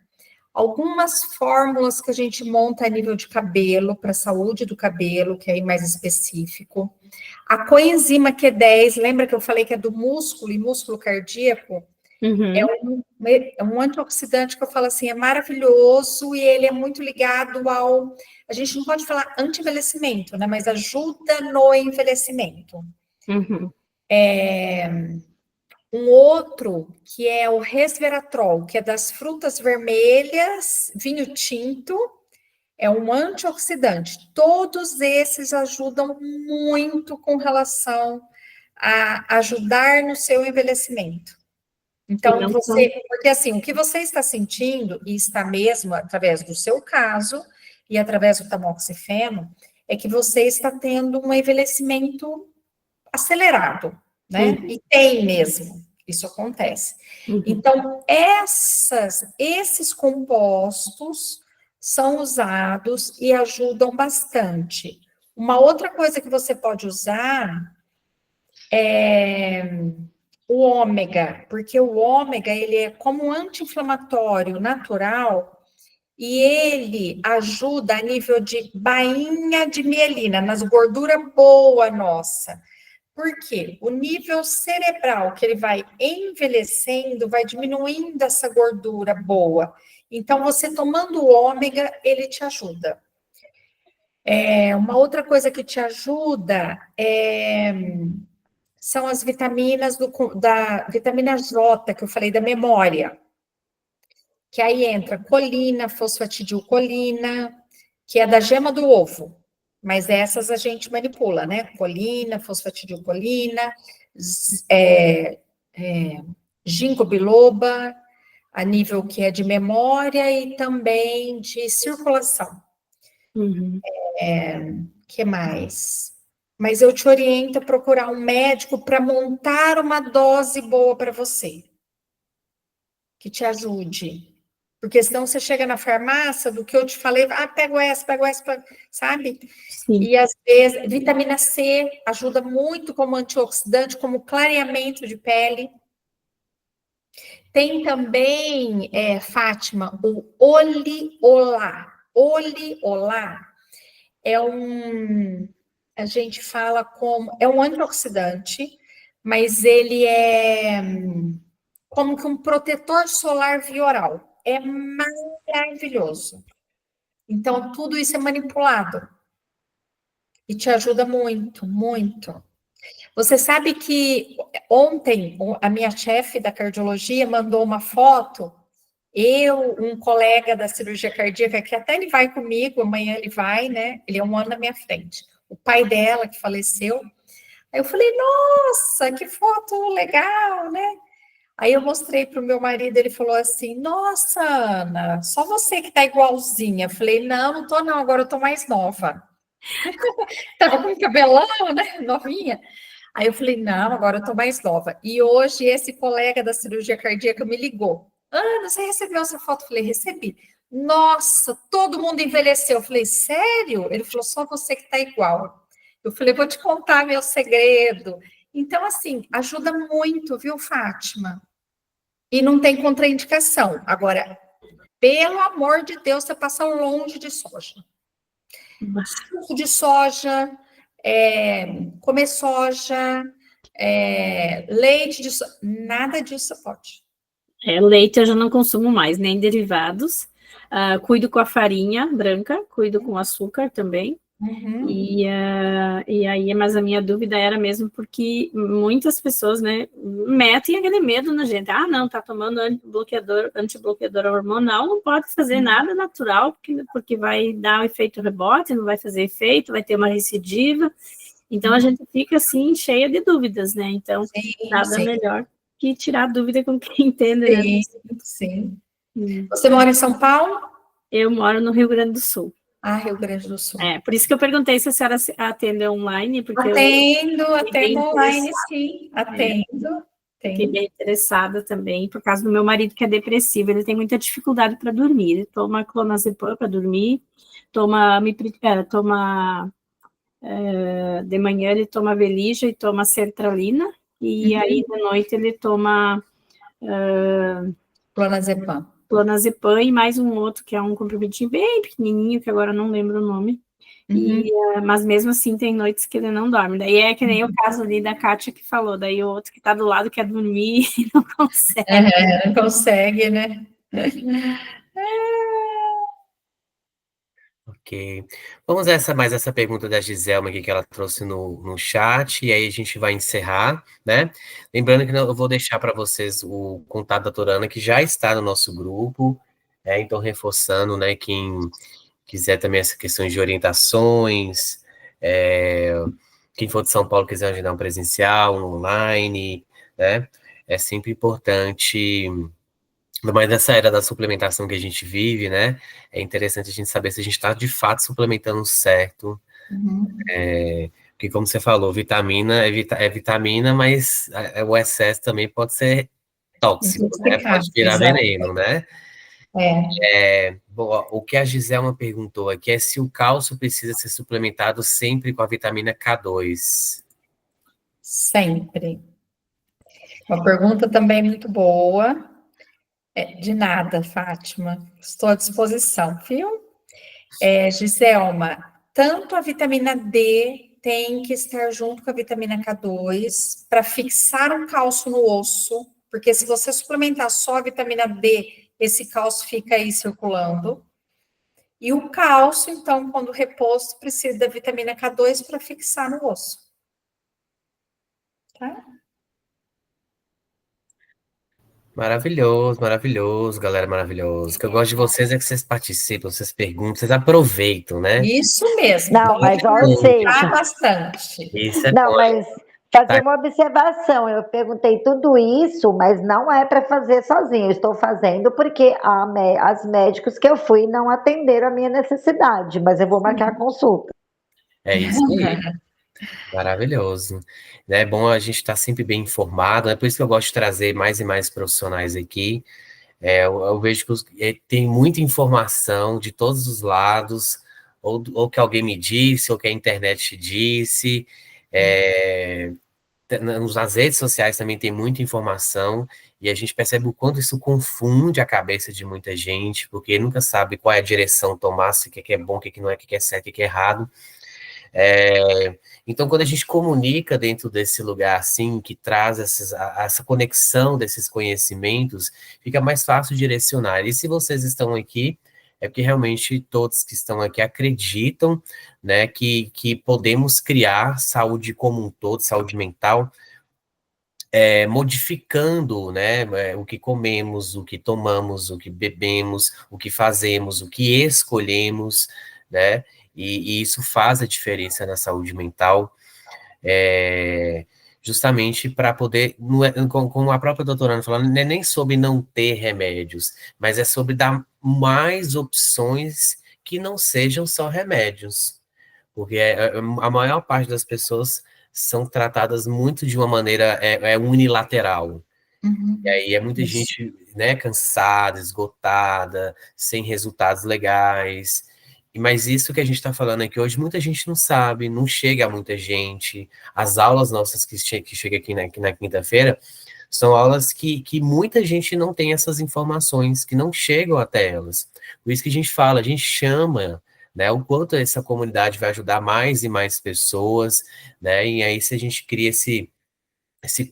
algumas fórmulas que a gente monta a nível de cabelo, para a saúde do cabelo, que é mais específico. A coenzima Q10, lembra que eu falei que é do músculo e músculo cardíaco? É um antioxidante que eu falo assim, é maravilhoso e ele é muito ligado ao... A gente não pode falar anti-envelhecimento, né? Mas ajuda no envelhecimento. Um outro que é o resveratrol, que é das frutas vermelhas, vinho tinto, é um antioxidante. Todos esses ajudam muito com relação a ajudar no seu envelhecimento. Então, não porque assim, o que você está sentindo, e está mesmo através do seu caso, e através do tamoxifeno, é que você está tendo um envelhecimento acelerado, né? E tem mesmo, isso acontece. Então, esses compostos são usados e ajudam bastante. Uma outra coisa que você pode usar é o ômega, porque o ômega, ele é como um anti-inflamatório natural e ele ajuda a nível de bainha de mielina, nas gorduras boas nossa. Por quê? O nível cerebral que ele vai envelhecendo, vai diminuindo essa gordura boa. Então, você tomando o ômega, ele te ajuda. Uma outra coisa que te ajuda são as vitaminas da vitamina J, que eu falei, da memória. Que aí entra colina, fosfatidilcolina, que é da gema do ovo. Mas essas a gente manipula, né? Colina, fosfatidilcolina, ginkgo biloba, a nível que é de memória e também de circulação. Que mais? Mas eu te oriento a procurar um médico para montar uma dose boa para você, que te ajude. Porque senão você chega na farmácia, do que eu te falei, pego essa, sabe? Sim. E às vezes, vitamina C ajuda muito como antioxidante, como clareamento de pele. Tem também, Fátima, o oleolá. Oleolá a gente fala como, é um antioxidante, mas ele é como que um protetor solar via oral. É maravilhoso. Então, tudo isso é manipulado. E te ajuda muito, muito. Você sabe que ontem a minha chefe da cardiologia mandou uma foto, um colega da cirurgia cardíaca, que até ele vai comigo, amanhã ele vai, né? Ele é um ano na minha frente. O pai dela, que faleceu. Aí eu falei, nossa, que foto legal, né? Aí eu mostrei para o meu marido, ele falou assim, nossa, Ana, só você que tá igualzinha. Eu falei, não tô não, agora eu tô mais nova. Tava com cabelão, né, novinha. Aí eu falei, não, agora eu tô mais nova. E hoje esse colega da cirurgia cardíaca me ligou. Ana, você recebeu essa foto? Eu falei, recebi. Nossa, todo mundo envelheceu. Eu falei, sério? Ele falou, só você que tá igual. Eu falei, vou te contar meu segredo. Então, assim, ajuda muito, viu, Fátima? E não tem contraindicação. Agora, pelo amor de Deus, você passa longe de soja. Suco de soja, comer soja, leite de soja, nada disso pode. Leite eu já não consumo mais, nem derivados. Cuido com a farinha branca, cuido com açúcar também. E aí, mas a minha dúvida era mesmo porque muitas pessoas, né, metem aquele medo na gente. Não, tá tomando antibloqueador hormonal, não pode fazer nada natural, porque vai dar o efeito rebote, não vai fazer efeito, vai ter uma recidiva. Então, a gente fica, assim, cheia de dúvidas, né? Então, nada melhor que tirar a dúvida com quem entende, né? Sim. Você mora em São Paulo? Eu moro no Rio Grande do Sul. Rio Grande do Sul. Por isso que eu perguntei se a senhora atende online, porque atendo online, sim, atendo. Fiquei bem interessada também, por causa do meu marido que é depressivo, ele tem muita dificuldade para dormir, ele toma clonazepam para dormir, de manhã ele toma Velija e toma sertralina, e aí de noite ele toma clonazepam e mais um outro, que é um comprimidinho bem pequenininho, que agora não lembro o nome. Mas mesmo assim tem noites que ele não dorme. Daí é que nem o caso ali da Kátia que falou, daí o outro que tá do lado quer dormir e não consegue. Não consegue, né? Ok. Vamos a mais essa pergunta da Giselma aqui que ela trouxe no chat, e aí a gente vai encerrar, né? Lembrando que eu vou deixar para vocês o contato da doutora Ana, que já está no nosso grupo, então reforçando, né, quem quiser também essa questão de orientações, quem for de São Paulo quiser ajudar um presencial, um online, né? é sempre importante, mas nessa era da suplementação que a gente vive, né, é interessante a gente saber se a gente está de fato suplementando certo, porque como você falou, vitamina é vitamina, mas o excesso também pode ser tóxico, né, pode virar veneno, né? Bom, o que a Giselma perguntou aqui é se o cálcio precisa ser suplementado sempre com a vitamina K2. Sempre. Uma pergunta também muito boa. De nada, Fátima. Estou à disposição, viu? Giselma, tanto a vitamina D tem que estar junto com a vitamina K2 para fixar um cálcio no osso, porque se você suplementar só a vitamina D, esse cálcio fica aí circulando. E o cálcio, então, quando reposto, precisa da vitamina K2 para fixar no osso. Tá? Maravilhoso, maravilhoso, galera maravilhosa. O que eu gosto de vocês é que vocês participam, vocês perguntam, vocês aproveitam, né? Isso mesmo. Não, mas olha, seja. Bastante. Isso é Não, bom. mas fazer uma observação. Eu perguntei tudo isso, mas não é para fazer sozinho. Eu estou fazendo porque as médicos que eu fui não atenderam a minha necessidade, mas eu vou marcar a consulta. É isso aí. Maravilhoso. É bom a gente estar sempre bem informado, é por isso que eu gosto de trazer mais e mais profissionais aqui. Eu vejo que tem muita informação de todos os lados, ou que alguém me disse, ou que a internet disse. Nas redes sociais também tem muita informação, e a gente percebe o quanto isso confunde a cabeça de muita gente, porque nunca sabe qual é a direção tomar, se o que é bom, o que não é, o que é certo, o que é errado. Então, quando a gente comunica dentro desse lugar assim, que traz essa conexão desses conhecimentos, fica mais fácil direcionar. E se vocês estão aqui, é porque realmente todos que estão aqui acreditam, né, que podemos criar saúde como um todo, saúde mental, modificando, né, o que comemos, o que tomamos, o que bebemos, o que fazemos, o que escolhemos, né? E isso faz a diferença na saúde mental, justamente para poder, como a própria doutora Ana falou, não é nem sobre não ter remédios, mas é sobre dar mais opções que não sejam só remédios, porque a maior parte das pessoas são tratadas muito de uma maneira unilateral. E aí é muita gente, né, cansada, esgotada, sem resultados legais. Mas isso que a gente está falando aqui hoje, muita gente não sabe, não chega a muita gente. As aulas nossas que chega aqui na quinta-feira são aulas que muita gente não tem essas informações, que não chegam até elas. Por isso que a gente fala, a gente chama, né, o quanto essa comunidade vai ajudar mais e mais pessoas, né? E aí se a gente cria esse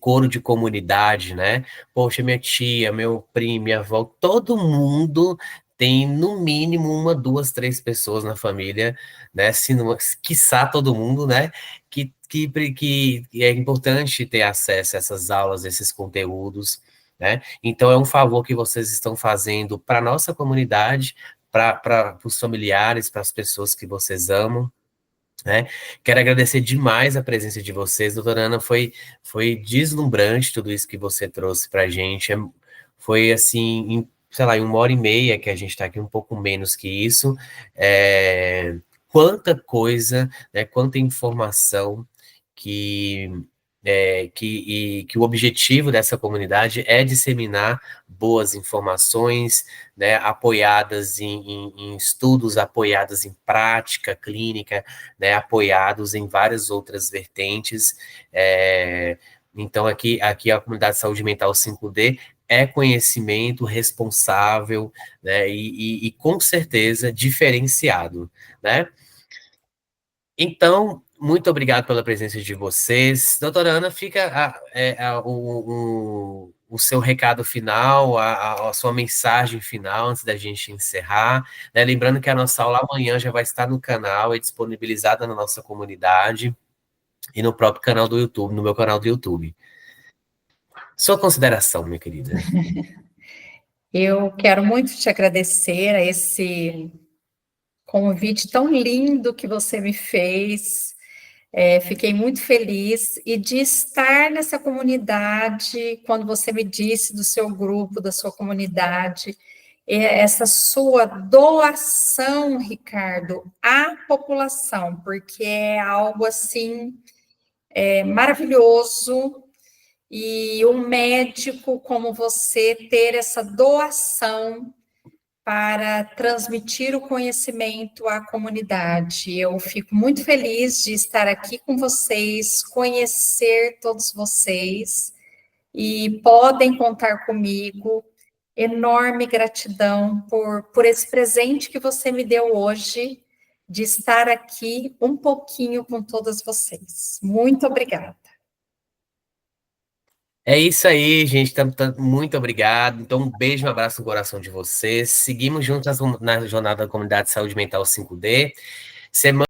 coro de comunidade, né? Poxa, minha tia, meu primo, minha avó, todo mundo tem no mínimo uma, duas, três pessoas na família, né? Se não, quiçá todo mundo, né? Que é importante ter acesso a essas aulas, esses conteúdos, né? Então é um favor que vocês estão fazendo para a nossa comunidade, para os familiares, para as pessoas que vocês amam, né? Quero agradecer demais a presença de vocês, doutora Ana, foi deslumbrante tudo isso que você trouxe para a gente, foi assim, sei lá, em 1h30 que a gente está aqui, um pouco menos que isso, quanta coisa, né, quanta informação que o objetivo dessa comunidade é disseminar boas informações, né, apoiadas em estudos, apoiadas em prática clínica, né, apoiados em várias outras vertentes. Então, aqui a comunidade de saúde mental 5D é conhecimento responsável, né, e com certeza diferenciado, né? Então, muito obrigado pela presença de vocês. Doutora Ana, fica o seu recado final, a sua mensagem final, antes da gente encerrar, né? Lembrando que a nossa aula amanhã já vai estar no canal, é disponibilizada na nossa comunidade e no próprio canal do YouTube, no meu canal do YouTube. Sua consideração, minha querida. Eu quero muito te agradecer a esse convite tão lindo que você me fez. Fiquei muito feliz e de estar nessa comunidade, quando você me disse do seu grupo, da sua comunidade, essa sua doação, Ricardo, à população, porque é algo assim maravilhoso, e um médico como você ter essa doação para transmitir o conhecimento à comunidade. Eu fico muito feliz de estar aqui com vocês, conhecer todos vocês, e podem contar comigo. Enorme gratidão por esse presente que você me deu hoje, de estar aqui um pouquinho com todas vocês. Muito obrigada. É isso aí, gente. Muito obrigado. Então, um beijo, um abraço no coração de vocês. Seguimos juntas na jornada da Comunidade de Saúde Mental 5D. Semana